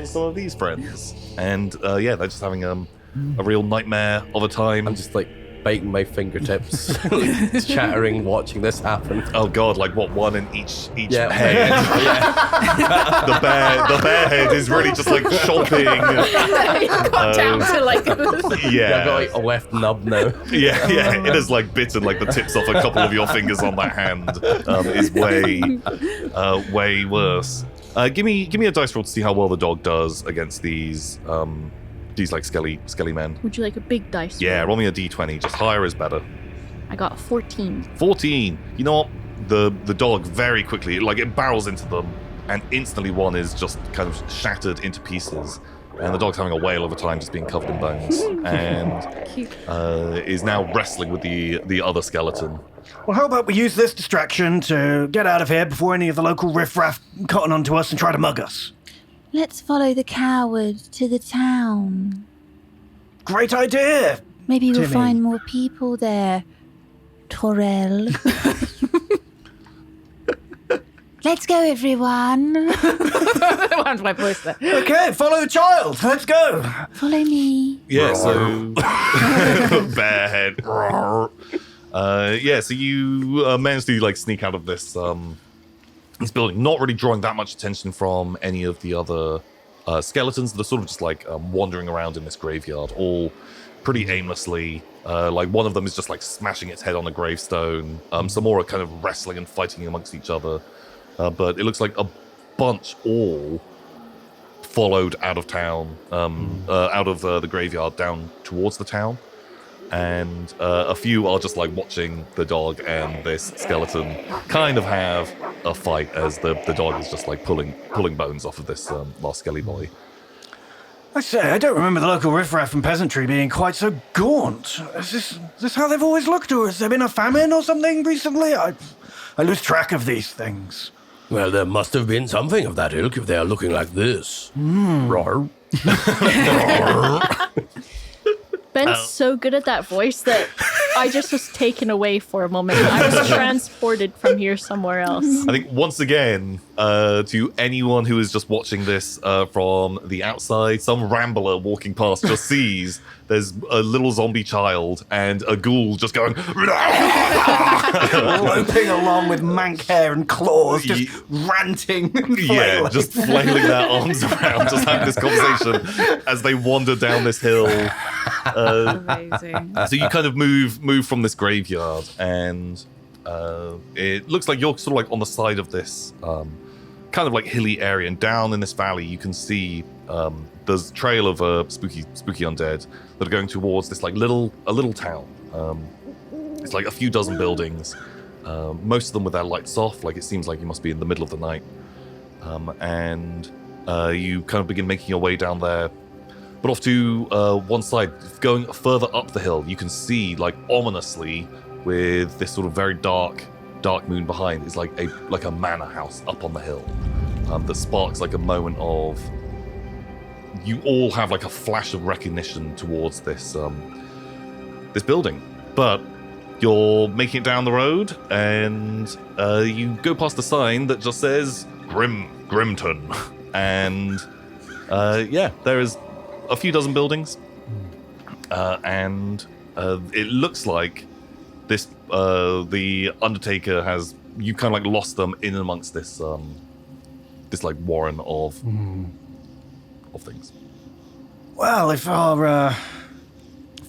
some of these friends, and yeah, they're just having a real nightmare of a time. I'm just like biting my fingertips, chattering, watching this happen. Oh god, like what, one in each Yeah. head? Yeah. The bear head is really just like chomping. Got down to like. Yeah, I've got like a left nub now. Yeah, it is like bitten like the tips off a couple of your fingers on that hand. Is way worse. Give me a dice roll to see how well the dog does against these like skelly men. Would you like a big dice? Yeah, roll? roll me a d20. Just higher is better. I got a 14. 14. You know what? The dog very quickly, like it barrels into them, and instantly one is just kind of shattered into pieces. And the dog's having a whale of a time just being covered in bones, and is now wrestling with the other skeleton. Well, how about we use this distraction to get out of here before any of the local riffraff cotton onto us and try to mug us? Let's follow the coward to the town. Great idea! Maybe we'll Timmy. find more people there. Torel. Let's go, everyone. That's my voice there. Okay, follow the child. Let's go. Follow me. Yeah, so bear head. Yeah, so you managed to like sneak out of this building, not really drawing that much attention from any of the other skeletons. They're sort of just like wandering around in this graveyard, all pretty aimlessly. Like one of them is just like smashing its head on a gravestone. Some more are kind of wrestling and fighting amongst each other. But it looks like a bunch all followed out of town, out of the graveyard down towards the town. And a few are just like watching the dog and this skeleton kind of have a fight as the dog is just like pulling bones off of this last skelly boy. I say, I don't remember the local riffraff and peasantry being quite so gaunt. Is this how they've always looked, or has there been a famine or something recently? I lose track of these things. Well, there must have been something of that ilk if they are looking like this. Roar. Ben's so good at that voice that I just was taken away for a moment. I was transported from here somewhere else. I think once again, to anyone who is just watching this from the outside, some rambler walking past just sees there's a little zombie child and a ghoul just going Loping along with mank hair and claws, just ranting and flailing. just flailing their arms around, just having this conversation as they wander down this hill. Amazing. So you kind of move from this graveyard, and it looks like you're sort of like on the side of this kind of like hilly area, and down in this valley you can see there's a trail of spooky undead that are going towards this like a little town. It's like a few dozen buildings, most of them with their lights off, like it seems like you must be in the middle of the night. And you kind of begin making your way down there. But off to one side, going further up the hill, you can see, like, ominously, with this sort of very dark moon behind, is like a manor house up on the hill that sparks like a moment of. You all have like a flash of recognition towards this this building, but you're making it down the road, and you go past a sign that just says Grimton, and there is a few dozen buildings, and it looks like this the Undertaker has you kind of like lost them in amongst this this like warren of things. Well, if the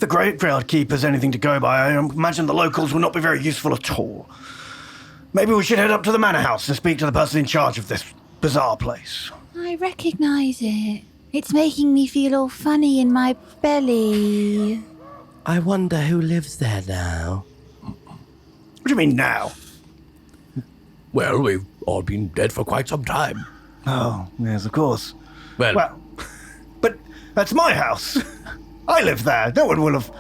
graveyard keeper's anything to go by, I imagine the locals will not be very useful at all. Maybe we should head up to the manor house and speak to the person in charge of this bizarre place. I recognise it. It's making me feel all funny in my belly. I wonder who lives there now. What do you mean now? Well, we've all been dead for quite some time. Oh, yes, of course. Well, But that's my house. I live there. No one will have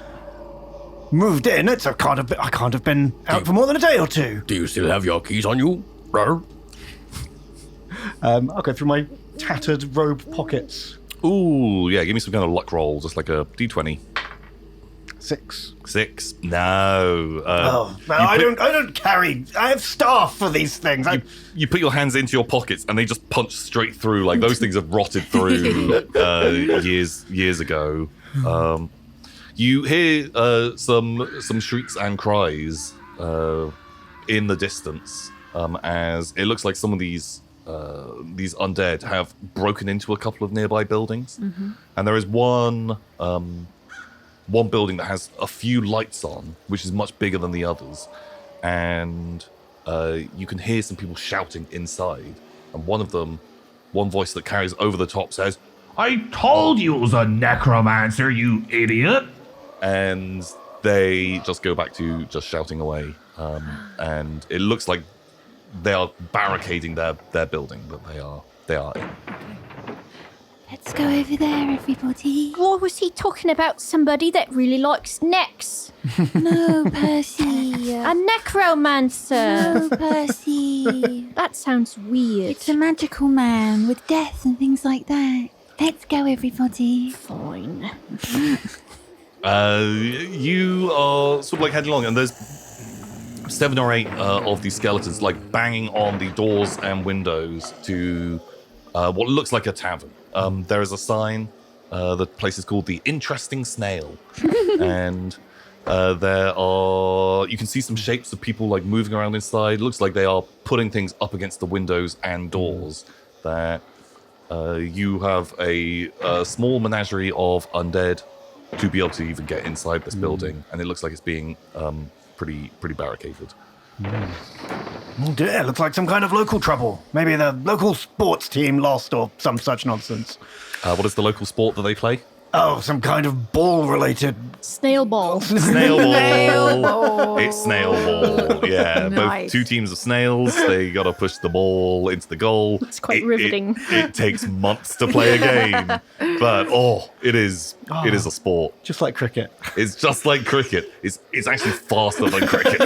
moved in. I can't have been out for more than a day or two. do you still have your keys on you? Roar. I'll go through my tattered robe pockets. Ooh, yeah, give me some kind of luck roll, just like a d20. 6. No. I don't carry. I have staff for these things. You put your hands into your pockets and they just punch straight through. Like those things have rotted through years ago. You hear some shrieks and cries in the distance as it looks like some of these undead have broken into a couple of nearby buildings, and there is one building that has a few lights on, which is much bigger than the others, and you can hear some people shouting inside, and one voice that carries over the top says, I told you it was a necromancer, you idiot! and they just go back to just shouting away, and it looks like they are barricading their building that they are in. Let's go over there, everybody. Or was he talking about somebody that really likes necks? No, Percy. A necromancer. No, Percy. That sounds weird. It's a magical man with death and things like that. Let's go, everybody. Fine. You are sort of like heading along, and there's 7 or 8 of these skeletons like banging on the doors and windows to what looks like a tavern. There is a sign. The place is called the Interesting Snail, and you can see some shapes of people like moving around inside. Looks like they are putting things up against the windows and doors. That you have a small menagerie of undead to be able to even get inside this building, and it looks like it's being pretty barricaded. Oh dear, looks like some kind of local trouble. Maybe the local sports team lost or some such nonsense. What is the local sport that they play? Oh, some kind of ball-related... Snail ball. Snail ball. Snail ball. It's snail ball. Yeah, Nice. both two teams of snails. They got to push the ball into the goal. It's quite riveting. It takes months to play a game, but it is a sport. Just like cricket. It's just like cricket. It's actually faster than cricket.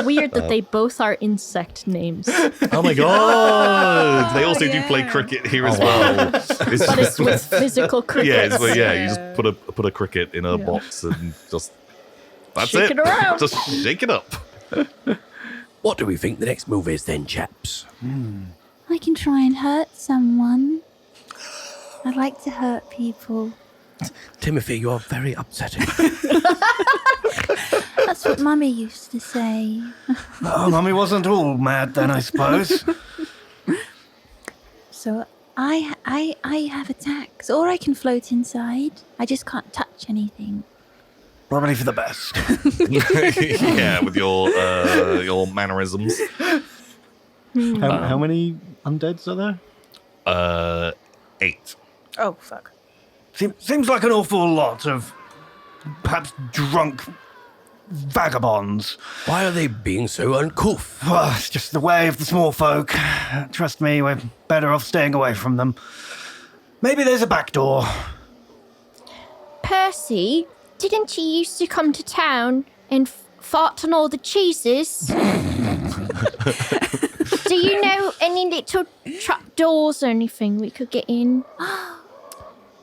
Weird that they both are insect names. Oh my god! They also do play yeah. cricket here as well. It's But it's with physical crickets. you just put a cricket in a box and just that's Shake it around. Just shake it up. What do we think the next move is then, chaps? I can try and hurt someone. I like to hurt people. Timothy, you are very upsetting. That's what Mummy used to say. Oh, Mummy wasn't all mad then, I suppose. So I have attacks, or I can float inside. I just can't touch anything. Probably for the best. Yeah, with your mannerisms. How many undeads are there? 8. Oh, fuck. Seems like an awful lot of perhaps drunk vagabonds. Why are they being so uncouth? Well, it's just the way of the small folk. Trust me, we're better off staying away from them. Maybe there's a back door. Percy, didn't you used to come to town and fart on all the cheeses? Do you know any little trap doors or anything we could get in?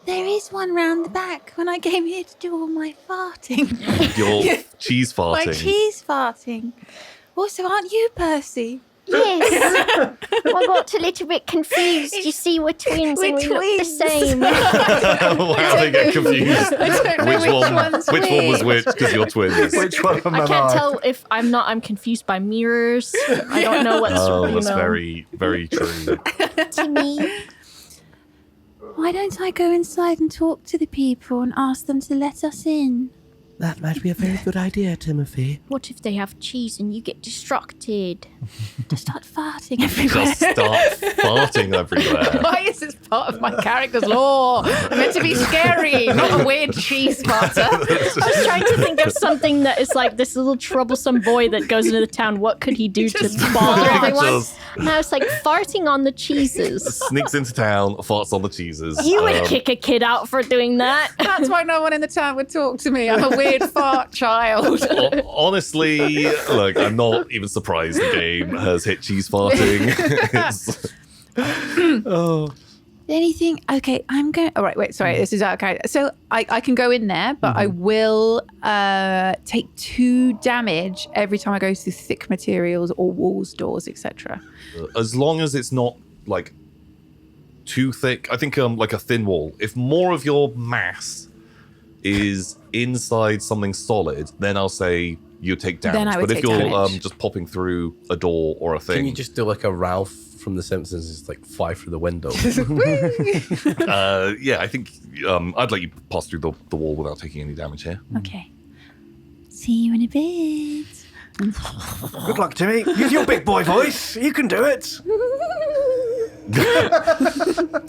There is one round the back when I came here to do all my farting. Your cheese farting. My cheese farting. Also, aren't you Percy? Yes. I got a little bit confused. You see, we're twins We're and we look the twins. same. Wow, they get confused. Which one was which? Because you're twins. Which one am I can't tell if I'm confused by mirrors. I don't know what's, Oh, you that's know. very, very true. Timmy. Why don't I go inside and talk to the people and ask them to let us in? That might be a very good idea, Timothy. What if they have cheese and you get distracted? To start farting everywhere. Just start farting everywhere. Why is this part of my character's lore? I'm meant to be scary, not a weird cheese farter. I was trying to think of something that is like this little troublesome boy that goes into the town. What could he do to bother everyone? Just And I was like, farting on the cheeses. sneaks into town, farts on the cheeses. You would kick a kid out for doing that. That's why no one in the town would talk to me. I'm a weird fart child. Honestly, look, I'm not even surprised the game has hit cheese farting. Anything? Okay, I'm going. All right, wait, sorry, this is okay. So I can go in there, but I will take 2 damage every time I go through thick materials or walls, doors, etc. As long as it's not like too thick, I think like a thin wall. If more of your mass is inside something solid, then I'll say you take damage. Then I would but if take you're damage. just popping through a door or a thing, Can you just do like a Ralph from The Simpsons, just like fly through the window? yeah, I think I'd let you pass through the wall without taking any damage here. Okay. See you in a bit. Good luck, Timmy. Use your big boy voice. You can do it.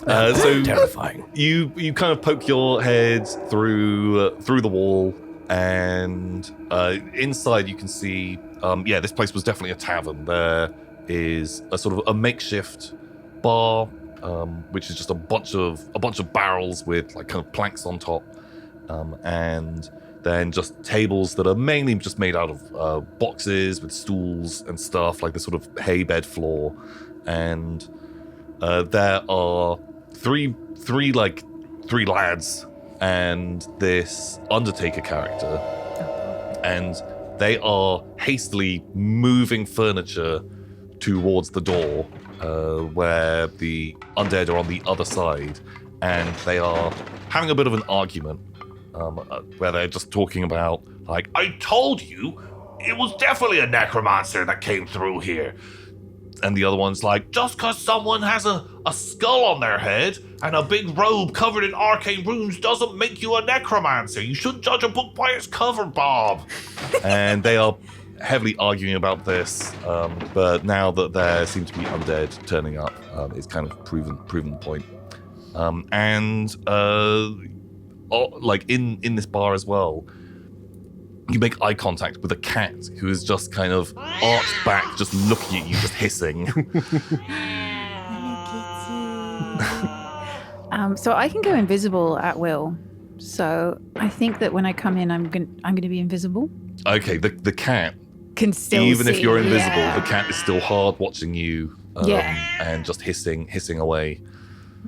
So Terrifying. you kind of poke your head through the wall, and inside you can see this place was definitely a tavern. There is a sort of a makeshift bar, which is just a bunch of barrels with like kind of planks on top, and then just tables that are mainly just made out of boxes with stools and stuff, like this sort of hay bed floor, and there are three lads and this undertaker character, and they are hastily moving furniture towards the door where the undead are on the other side, and they are having a bit of an argument where they're just talking about, like, I told you, it was definitely a necromancer that came through here. and the other one's like, Just because someone has a skull on their head and a big robe covered in arcane runes doesn't make you a necromancer. You shouldn't judge a book by its cover, Bob. and they are heavily arguing about this, but now that there seem to be undead turning up, it's kind of proven the point. And like in this bar as well, you make eye contact with a cat who is just kind of arched back, just looking at you, just hissing. So I can go invisible at will. So I think that when I come in, I'm gonna be invisible. Okay, the cat, Can still even if see, you're invisible, yeah. the cat is still hard watching you. And just hissing away.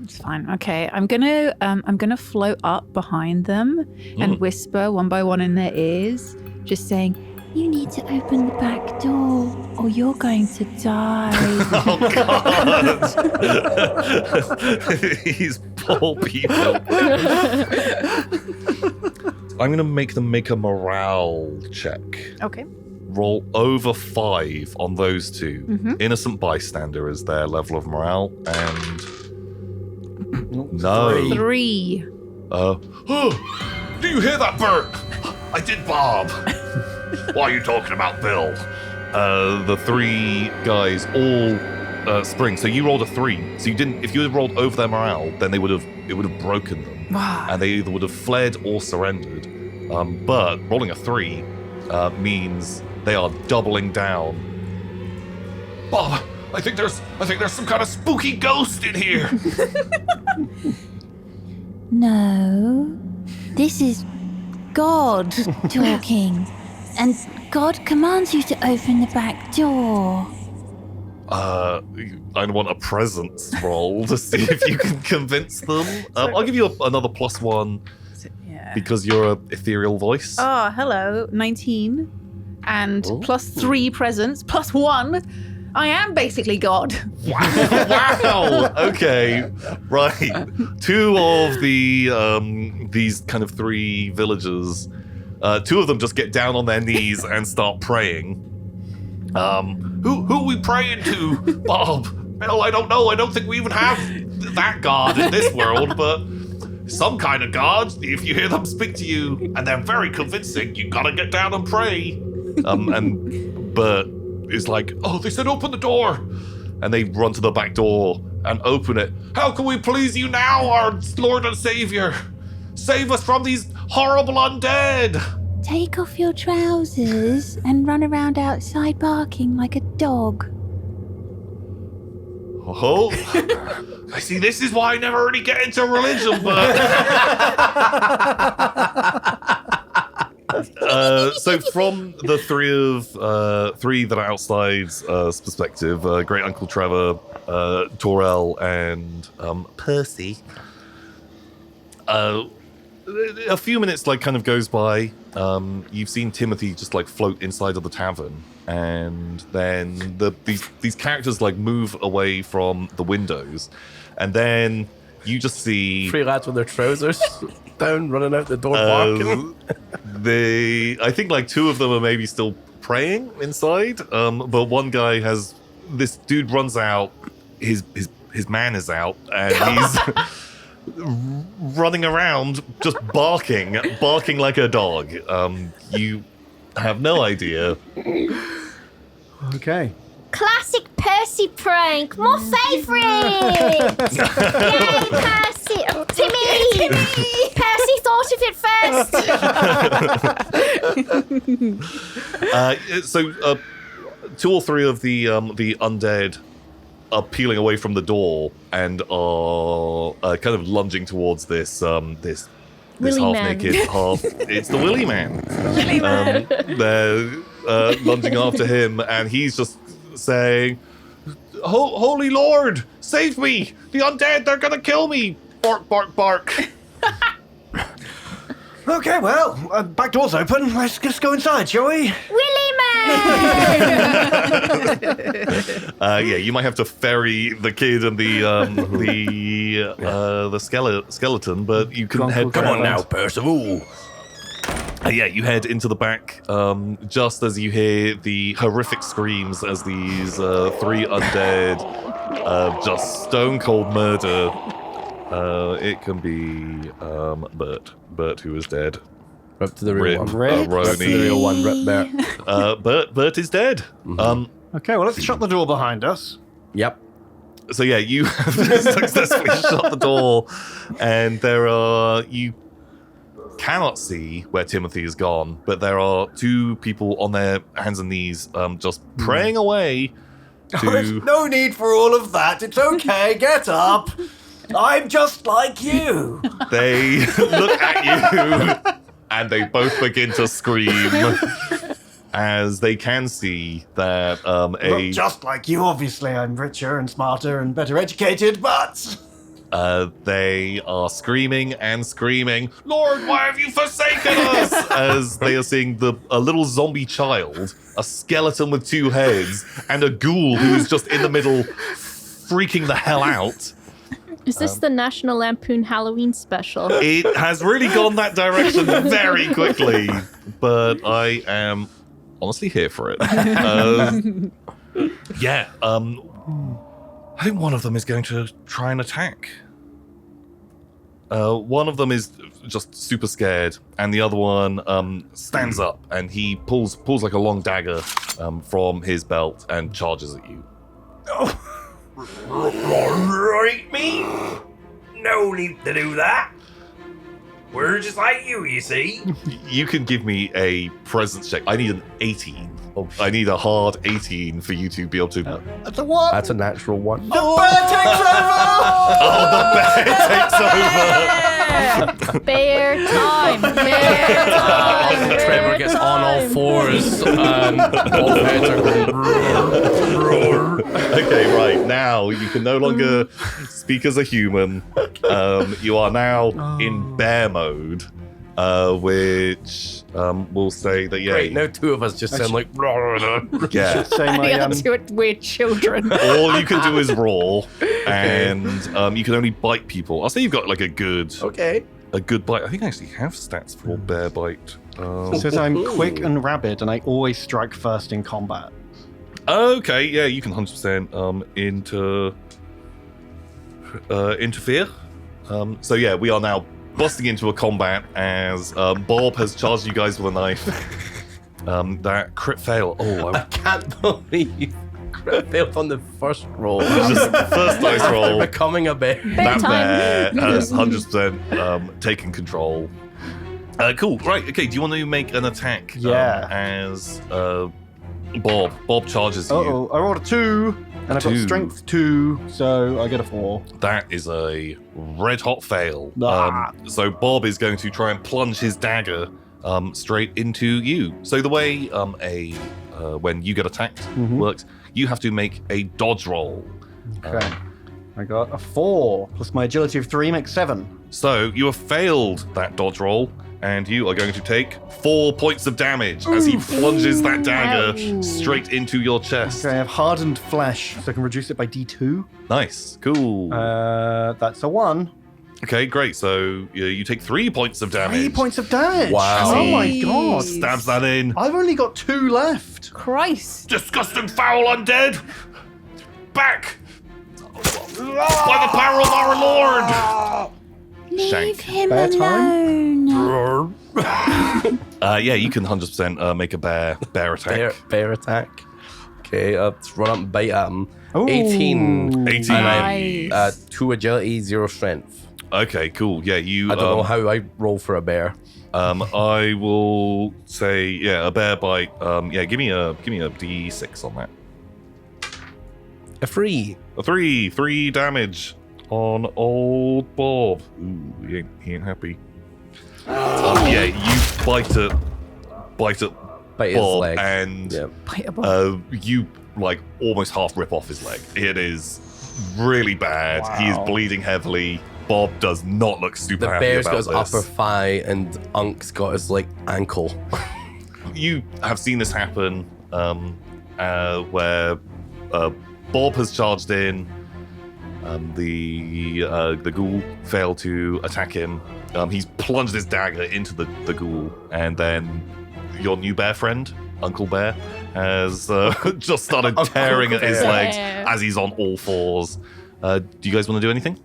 It's fine. Okay, I'm gonna float up behind them and whisper one by one in their ears, just saying, "You need to open the back door, or you're going to die." Oh God! These poor people. I'm gonna make them make a morale check. Okay. Roll over 5 on those two. Innocent bystander is their level of morale, and no. 3. Oh, do you hear that, Bert? I did, Bob. What are you talking about, Bill? The 3 guys all spring. So you rolled a 3. So you didn't. If you had rolled over their morale, then it would have broken them, and they either would have fled or surrendered. But rolling a 3 means they are doubling down. Bob, I think there's some kind of spooky ghost in here. No, this is God talking, and God commands you to open the back door. I want a presence roll to see if you can convince them. I'll give you another +1 Yeah. because you're a ethereal voice. Oh, hello. 19. And +3 presence, +1. I am basically God. Wow. Okay. Right. 2 of these kind of 3 villagers, 2 of them just get down on their knees and start praying. Who are we praying to, Bob? Well, I don't know. I don't think we even have that god in this world, but some kind of god. If you hear them speak to you and they're very convincing, you gotta get down and pray. And Bert is like, "Oh, they said open the door," and they run to the back door and open it. How can we please you now, our Lord and Savior? Save us from these horrible undead. Take off your trousers and run around outside barking like a dog. Oh, I see. This is why I never really get into religion, but so from the 3 that are outside's perspective, Great Uncle Trevor, Torel, and Percy. A few minutes kind of goes by. You've seen Timothy just float inside of the tavern, and then these characters move away from the windows, and then you just see 3 lads with their trousers down, running out the door barking. I think 2 of them are maybe still praying inside, but one guy this dude runs out, his man is out, and he's running around just barking like a dog. You have no idea. Okay. Classic Percy prank, my favourite! Yay, Percy! Oh, Timmy! Percy thought of it first! So 2 or 3 of the undead are peeling away from the door and are kind of lunging towards this Willy half-naked, it's the Willy Man. They're lunging after him, and he's just saying, Holy Lord, save me! The undead, they're gonna kill me! Bark, bark, bark. Okay, well, back door's open. Let's just go inside, shall we? Willy Man! Yeah, you might have to ferry the kid and the skeleton, but you can head. Come on now, Percival. Yeah, you head into the back just as you hear the horrific screams as these 3 undead just stone cold murder. It can be Bert who is dead. Rip to the real one. Rip. Rip to the real one. Rip Bert. Bert is dead. Okay, well, let's shut the door behind us. Yep. So yeah, you have successfully shut the door, and there are cannot see where Timothy is gone, but there are 2 people on their hands and knees just praying away to... No need for all of that. It's okay. Get up. I'm just like you. They look at you and they both begin to scream as they can see that Not just like you, obviously. I'm richer and smarter and better educated, but... they are screaming and screaming, Lord, why have you forsaken us? As they are seeing a little zombie child, a skeleton with 2 heads, and a ghoul who is just in the middle freaking the hell out. Is this the National Lampoon Halloween special? It has really gone that direction very quickly, but I am honestly here for it. I think one of them is going to try and attack. One of them is just super scared, and the other one stands up and he pulls like a long dagger from his belt and charges at you. Right, me? No need to do that. We're just like you see. You can give me a presence check. I need an 18. I need a hard 18 for you to be able to... That's a what? That's a natural 1. The bear takes over! Oh, the bear takes over! Bear time! Bear time! Trevor gets on all 4s and both heads are going... Okay, right. Now you can no longer speak as a human. You are now in bear mode, which will say that, yeah. Great, now 2 of us just sound like... Yeah. Say And the my, other 2 are weird children. All you can do is roar, and you can only bite people. I'll say you've got like a good bite. I think I actually have stats for bear bite. It says I'm quick and rabid, and I always strike first in combat. Okay, yeah, you can 100% interfere. So yeah, we are now busting into a combat as Bob has charged you guys with a knife. That crit fail. Oh, I can't believe crit failed on the first roll. just first dice After roll. becoming a bear. That bear has 100% taken control. Cool. Right. Okay. Do you want to make an attack? Yeah. As Bob. Bob charges you. Uh-oh, I rolled a 2, and I've got 2. strength 2, so I get a 4. That is a red hot fail. Ah. So Bob is going to try and plunge his dagger straight into you. So the way when you get attacked works, you have to make a dodge roll. Okay. I got a 4, plus my agility of 3 makes 7. So you have failed that dodge roll, and you are going to take 4 points of damage as he plunges that dagger straight into your chest. Okay, I have hardened flesh, so I can reduce it by D2. Nice. Cool. That's a 1. Okay, great. So you take 3 points of damage. 3 points of damage. Wow. Oh my god. Stabs that in. I've only got 2 left. Christ. Disgusting foul undead! Back! By the power of our Lord! Leave Shank. him Bear time? alone. Yeah, you can 100% make a bear attack. Bear attack. Okay, let's run up and bite at him. Ooh. 18. 18. And I 2 agility, 0 strength. Okay, cool. Yeah, you. I don't know how I roll for a bear. I will say, yeah, a bear bite. Yeah, give me a D6 on that. A 3. A 3 damage on old Bob. Ooh, he ain't happy. Yeah, you bite at Bite his Bob, leg. and Yeah. you like almost half rip off his leg. It is really bad. Wow. He is bleeding heavily. Bob does not look super The happy bear's about got his this. upper thigh and Unk's got his like ankle. You have seen this happen where Bob has charged in. The ghoul failed to attack him. He's plunged his dagger into the ghoul, and then your new bear friend, Uncle Bear, has just started tearing at his Bear. legs as he's on all 4s. Do you guys want to do anything?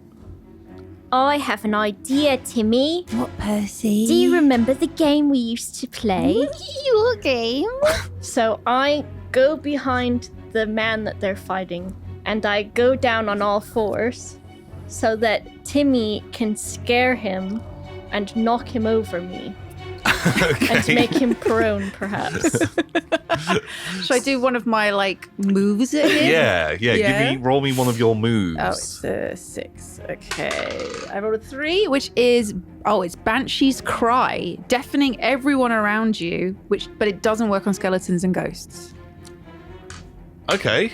I have an idea, Timmy. What, Percy? Do you remember the game we used to play? What game? So I go behind the man that they're fighting, and I go down on all 4s so that Timmy can scare him and knock him over me. Okay. And make him prone, perhaps. Should I do one of my moves at him? Yeah. Roll me one of your moves. Oh, it's a 6. Okay. I rolled a 3, which is it's Banshee's Cry, deafening everyone around you, but it doesn't work on skeletons and ghosts. Okay.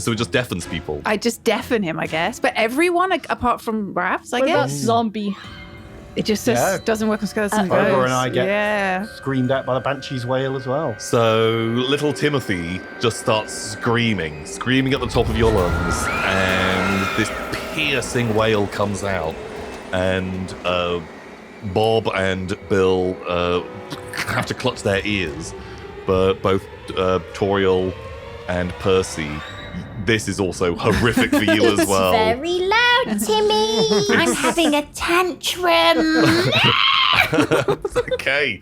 So it just deafens people. I just deafen him, I guess. But everyone apart from Ravs, I What about guess. zombie? It just doesn't work on skeletons and Ogre ghosts. and I get yeah. screamed at by the Banshee's wail as well. So little Timothy just starts screaming at the top of your lungs, and this piercing wail comes out, and Bob and Bill have to clutch their ears, but both Toriel and Percy, this is also horrific for you as well. It's very loud, Timmy. I'm having a tantrum. Okay.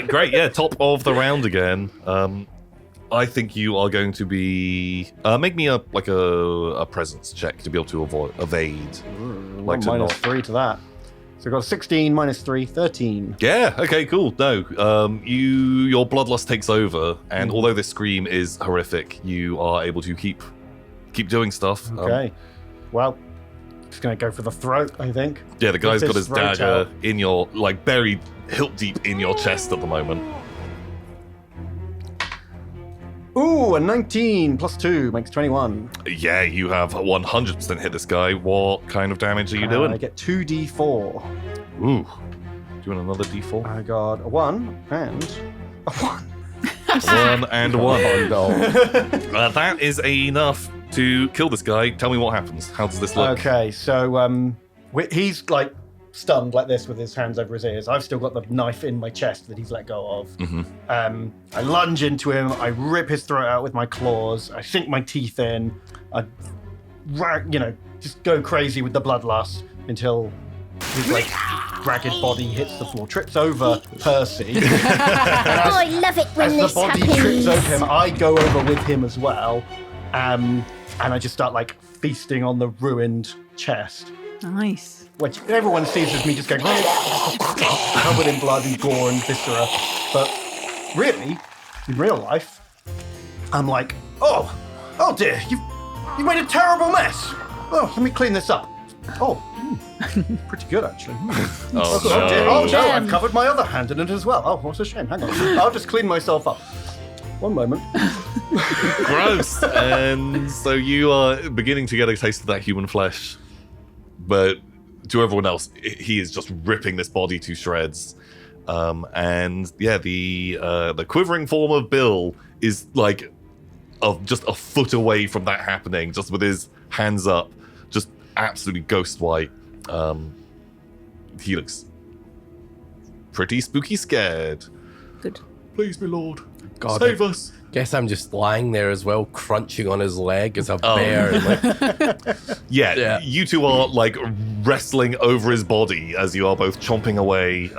Great. Yeah. Top of the round again. I think you are going to be. Make me a presence check to be able to evade. Like minus 3 to that. So I've got 16 minus 3, 13. Yeah. Okay. Cool. No. Your bloodlust takes over, and although this scream is horrific, you are able to keep doing stuff. Okay. Well, just going to go for the throat, I think. Yeah. The guy's With got his this throat dagger out. in your buried hilt deep in your chest at the moment. Ooh, a 19 plus 2 makes 21. Yeah, you have 100% hit this guy. What kind of damage are you doing? I get 2d4. Ooh. Do you want another d4? I got a 1 and a 1. 1 and 1. Oh, no. That is enough to kill this guy. Tell me what happens. How does this look? Okay, so he's stunned like this with his hands over his ears. I've still got the knife in my chest that he's let go of. Mm-hmm. I lunge into him. I rip his throat out with my claws. I sink my teeth in. I, just go crazy with the bloodlust until his ragged body hits the floor, trips over Percy. Oh, I love it when As this the body happens. trips over him, I go over with him as well, and I just start feasting on the ruined chest. Nice. Which everyone sees as me just going covered in blood and gore and viscera. But really, in real life, I'm like, oh dear, you made a terrible mess. Oh, let me clean this up. Oh, pretty good actually. Oh, Oh dear. no. Oh no, I've covered my other hand in it as well. Oh, what a shame. Hang on, I'll just clean myself up. One moment. Gross. And so you are beginning to get a taste of that human flesh. But to everyone else, he is just ripping this body to shreds. And yeah, the quivering form of Bill is just a foot away from that happening, just with his hands up, just absolutely ghost white. He looks pretty spooky scared. Good. Please, my lord, God, save us. Guess I'm just lying there as well, crunching on his leg as a bear. And Yeah, you two are wrestling over his body as you are both chomping away,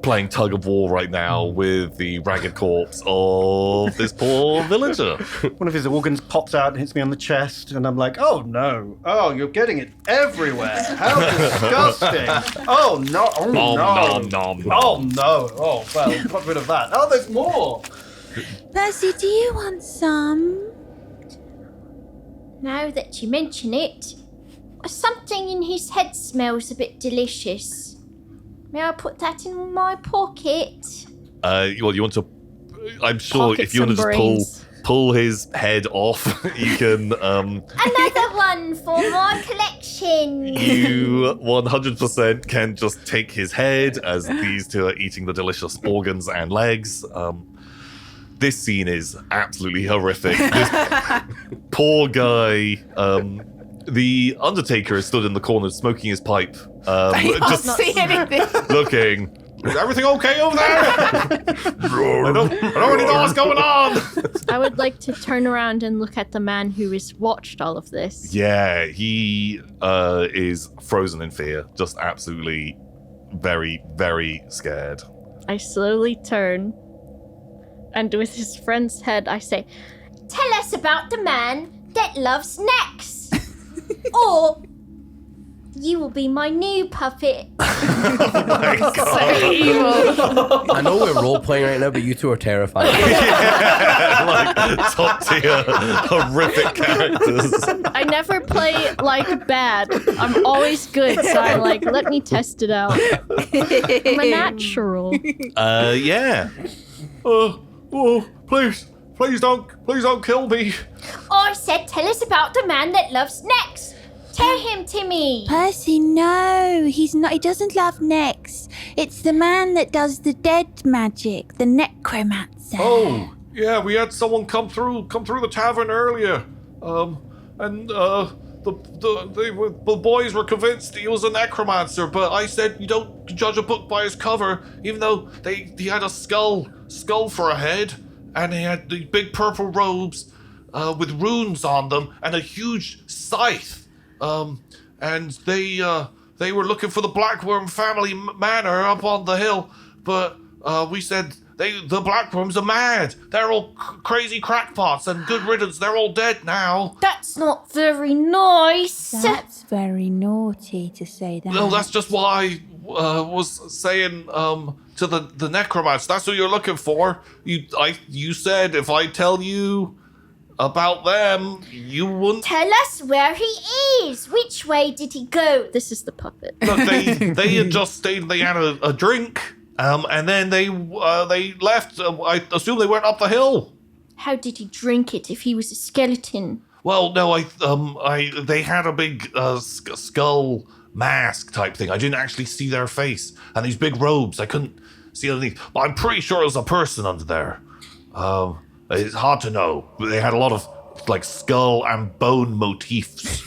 playing tug of war right now with the ragged corpse of this poor villager. One of his organs pops out and hits me on the chest, and I'm like, oh no. Oh, you're getting it everywhere. How disgusting. Oh no. Oh Nom, no. nom, nom. Oh no. Oh, well, got rid of that. Oh, there's more. Percy, do you want some? Now that you mention it, something in his head smells a bit delicious. May I put that in my pocket? You want to? I'm sure Pocket if you want to some just brains. pull his head off, you can. Another one for my collection. You 100% can just take his head as these two are eating the delicious organs and legs. This scene is absolutely horrific. This poor guy. The Undertaker is stood in the corner smoking his pipe. Just see anything. looking. Is everything okay over there? I don't really know what's going on. I would like to turn around and look at the man who has watched all of this. Yeah, he is frozen in fear. Just absolutely very, very scared. I slowly turn, and with his friend's head, I say, Tell us about the man that loves snacks. Or You will be my new puppet. My God. So evil. I know we're role playing right now, but you two are terrifying. Like top tier horrific characters. I never play like bad. I'm always good, so I'm like, let me test it out. I'm a natural. Yeah. Please don't kill me. I said, tell us about the man that loves necks. Tell him, Timmy. Percy, no, he's not. He doesn't love necks. It's the man that does the dead magic, the necromancer. Oh, yeah, we had someone come through the tavern earlier. The boys were convinced he was a necromancer, but I said you don't judge a book by his cover, even though he had a skull for a head, and he had the big purple robes with runes on them and a huge scythe. And they were looking for the Blackworm family manor up on the hill, but we said the Blackworms are mad. They're all crazy crackpots, and good riddance. They're all dead now. That's not very nice. That's very naughty to say that. No, that's just what I was saying to the necromancer. That's what you're looking for. You said if I tell you about them, you wouldn't. Tell us where he is. Which way did he go? This is the puppet. Look, they had just stayed. They had a drink, and then they left. I assume they went up the hill. How did he drink it if he was a skeleton? Well, no, they had a big skull mask type thing. I didn't actually see their face, and these big robes. I couldn't see underneath, but I'm pretty sure it was a person under there. It's hard to know. They had a lot of like skull and bone motifs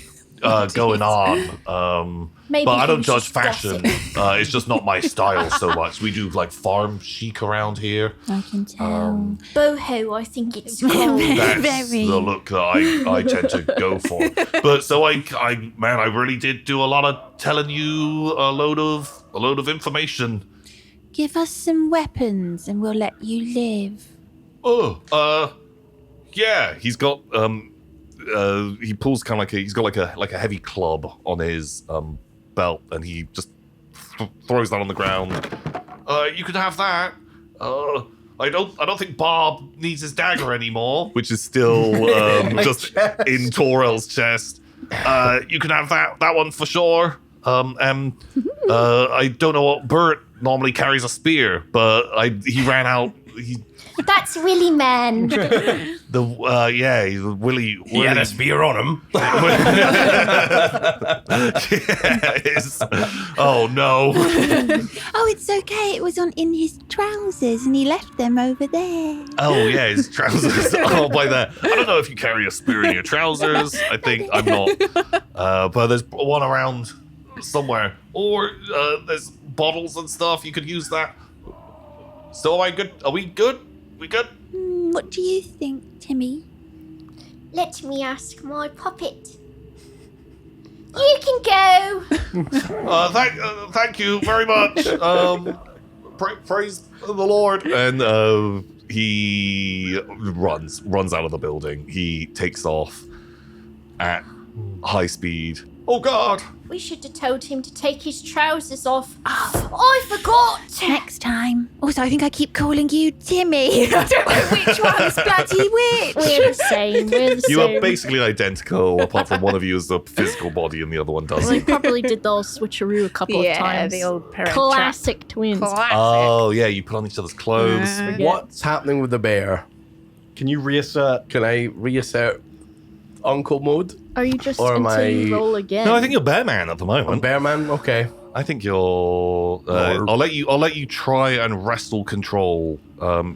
going on. Maybe but I he don't was judge just fashion. It's just not my style so much. We do like farm chic around here. I can tell. Boho, I think it's called. That's Very. the look that I tend to go for. But so I really did do a lot of telling you a load of information. Give us some weapons and we'll let you live. Yeah, he's got he pulls kind of he's got like a heavy club on his belt, and he just throws that on the ground. You could have that. I don't think Bob needs his dagger anymore, which is still just in Torel's chest. You can have that one for sure. I don't know what Bert normally carries a spear, but he ran out. That's Willy Man. Willy. He had a spear on him. Yes. Oh no. Oh, it's okay. It was in his trousers and he left them over there. Oh yeah, his trousers. Oh, by there. I don't know if you carry a spear in your trousers. I think I'm not. But there's one around somewhere, or there's bottles and stuff. You could use that. So am I good? Are we good? We good? What do you think, Timmy? Let me ask my puppet. You can go. Thank you very much. Praise the Lord. And he runs out of the building. He takes off at high speed. Oh God! We should have told him to take his trousers off. I forgot. Next time. Also, I think I keep calling you Timmy. I don't know which one's bloody which. We're the same. We're the You same. are basically identical, apart from one of you has a physical body and the other one Well, they doesn't. probably did the old switcheroo a couple of times. the old parent Classic twins. Oh yeah, you put on each other's clothes. What's happening with the bear? Can you reassert? Can I reassert Uncle mode? Are you just Or am until you I- roll again? No, I think you're bear man at the I'm moment. bear man? Okay. I think you're. I'll let you try and wrestle control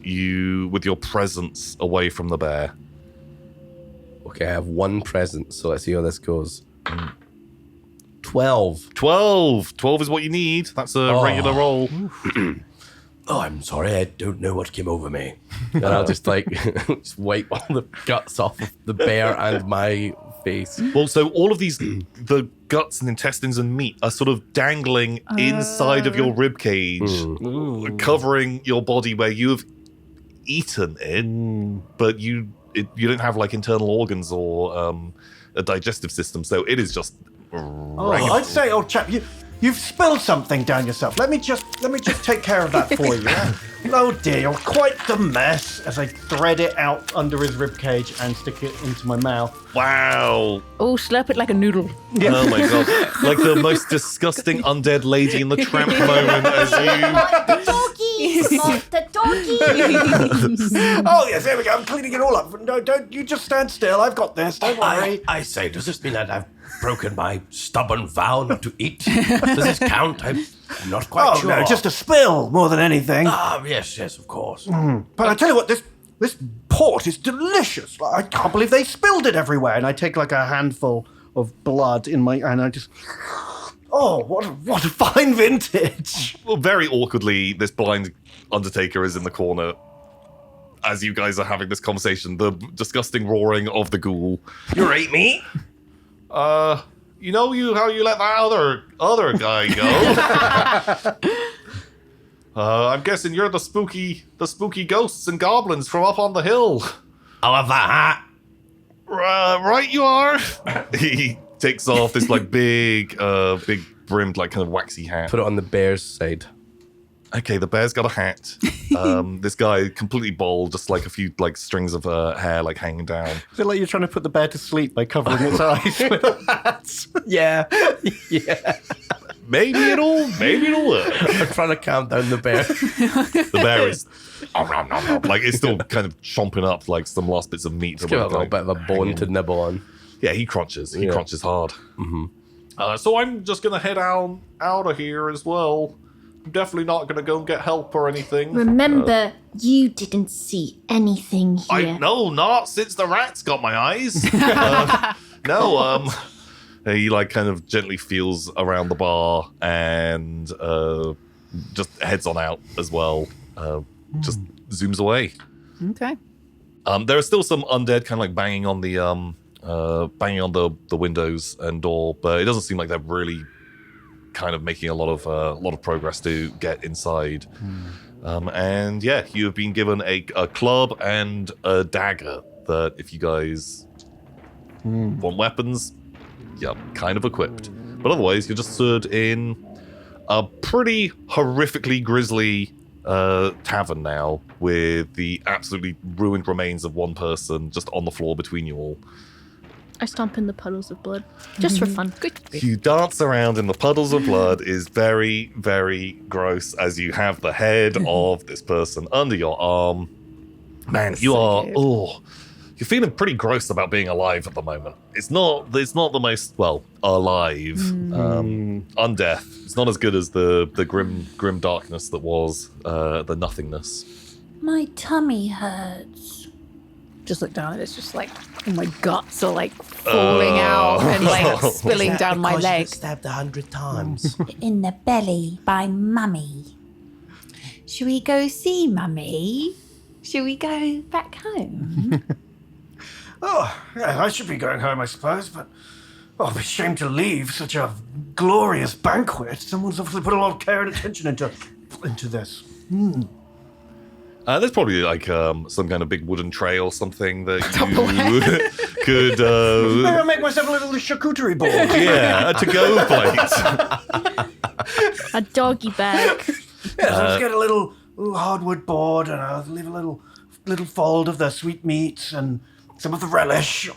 you with your presence away from the bear. Okay, I have one present, so let's see how this goes. 12. 12 is what you need. That's a regular roll. Oh, I'm sorry, I don't know what came over me. And I'll just just wipe all the guts off of the bear and my face. Well, so all of these, the guts and intestines and meat are sort of dangling inside of your rib cage, covering your body where you have eaten it, but you don't have like internal organs or a digestive system, so it is just Oh, I'd say, old chap, you've spilled something down yourself. Let me just take care of that for you. Oh dear, you're quite the mess. As I thread it out under his ribcage and stick it into my mouth. Wow. Oh, slurp it like a noodle. Oh my god. Like the most disgusting undead lady in the tramp moment as you... The doggies! Not the doggies! Oh yes, there we go. I'm cleaning it all up. No, don't you just stand still. I've got this. Don't worry. I say, does this mean that I've broken my stubborn vow not to eat? Does this count? I'm not quite sure. No, just a spill more than anything. Ah, yes, of course. But I tell you what, this port is delicious. I can't believe they spilled it everywhere. And I take like a handful of blood in my, and I just, oh, what a fine vintage. Well, very awkwardly, this blind undertaker is in the corner as you guys are having this conversation. The disgusting roaring of the ghoul. You ate me? You know how you let that other guy go? I'm guessing you're the spooky ghosts and goblins from up on the hill. I'll have that hat. Right, you are. He takes off this like big brimmed like kind of waxy hat. Put it on the bear's side. Okay, the bear's got a hat. This guy completely bald, just like a few like strings of hair like hanging down. Is it like you're trying to put the bear to sleep by covering its eyes with a hat? Yeah. Maybe it'll work. I'm trying to calm down the bear. The bear is like it's still kind of chomping up like some last bits of meat. Give it a little bit of a bone to nibble on. Yeah, he crunches. He crunches hard. Mm-hmm. So I'm just gonna head out of here as well. I'm definitely not gonna go and get help or anything. Remember, you didn't see anything here. Not since the rats got my eyes. He like kind of gently feels around the bar and just heads on out as well. Just zooms away. Okay. There are still some undead kind of like banging on the windows and door, but it doesn't seem like they're really kind of making a lot of progress to get inside. And yeah, you have been given a club and a dagger that if you guys want weapons, yep, kind of equipped. But otherwise, you're just stood in a pretty horrifically grisly tavern now with the absolutely ruined remains of one person just on the floor between you all. I stomp in the puddles of blood, just for fun. Good. You dance around in the puddles of blood is very, very gross as you have the head of this person under your arm. Man, you're feeling pretty gross about being alive at the moment. It's not the most, alive. Undeath. It's not as good as the grim darkness that was the nothingness. My tummy hurts. Just look down and it's just like, oh, my guts are like falling out and like spilling down my leg. Stabbed 100 times. In the belly by Mummy. Shall we go see Mummy? Shall we go back home? Oh, yeah, I should be going home, I suppose, but I'd be ashamed to leave such a glorious banquet. Someone's obviously put a lot of care and attention into this. There's probably like some kind of big wooden tray or something that you could... Maybe I'll make myself a little charcuterie board. Yeah, a to-go plate. A doggy bag. Yeah, so let's get a little hardwood board and I'll leave a little fold of the sweetmeats and some of the relish.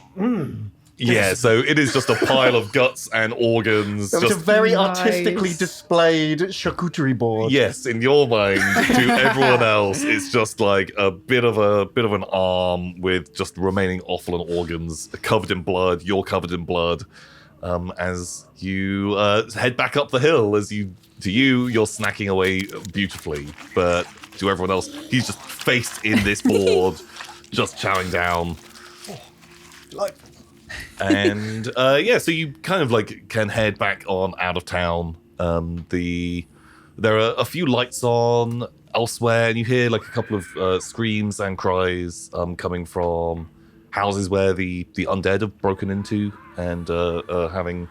Yeah, so it is just a pile of guts and organs. It's a very Nice. artistically displayed charcuterie board. Yes, in your mind, to everyone else, it's just like a bit of an arm with just remaining offal and organs covered in blood. You're covered in blood. As you head back up the hill, you're snacking away beautifully, but to everyone else, he's just faced in this board, just chowing down. Delightful. And so you kind of like can head back on out of town. There are a few lights on elsewhere, and you hear like a couple of screams and cries coming from houses where the undead have broken into and having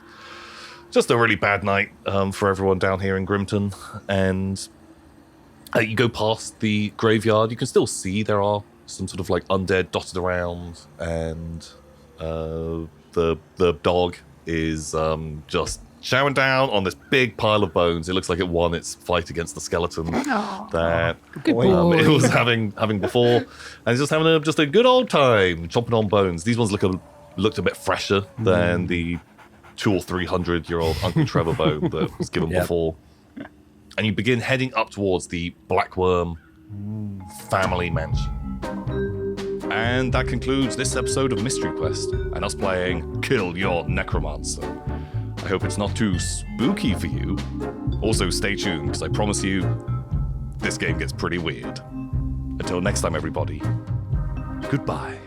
just a really bad night for everyone down here in Grimton. And you go past the graveyard. You can still see there are some sort of like undead dotted around, and the dog is just chowing down on this big pile of bones. It looks like it won its fight against the skeleton that Good boy. it was having before, and it's just having a good old time chomping on bones. These ones looked a bit fresher than the 200 or 300 year old Uncle Trevor bone that was given before. And you begin heading up towards the Blackworm family mansion. And that concludes this episode of Mystery Quest and us playing Kill Your Necromancer. I hope it's not too spooky for you. Also, stay tuned, because I promise you, this game gets pretty weird. Until next time, everybody, goodbye.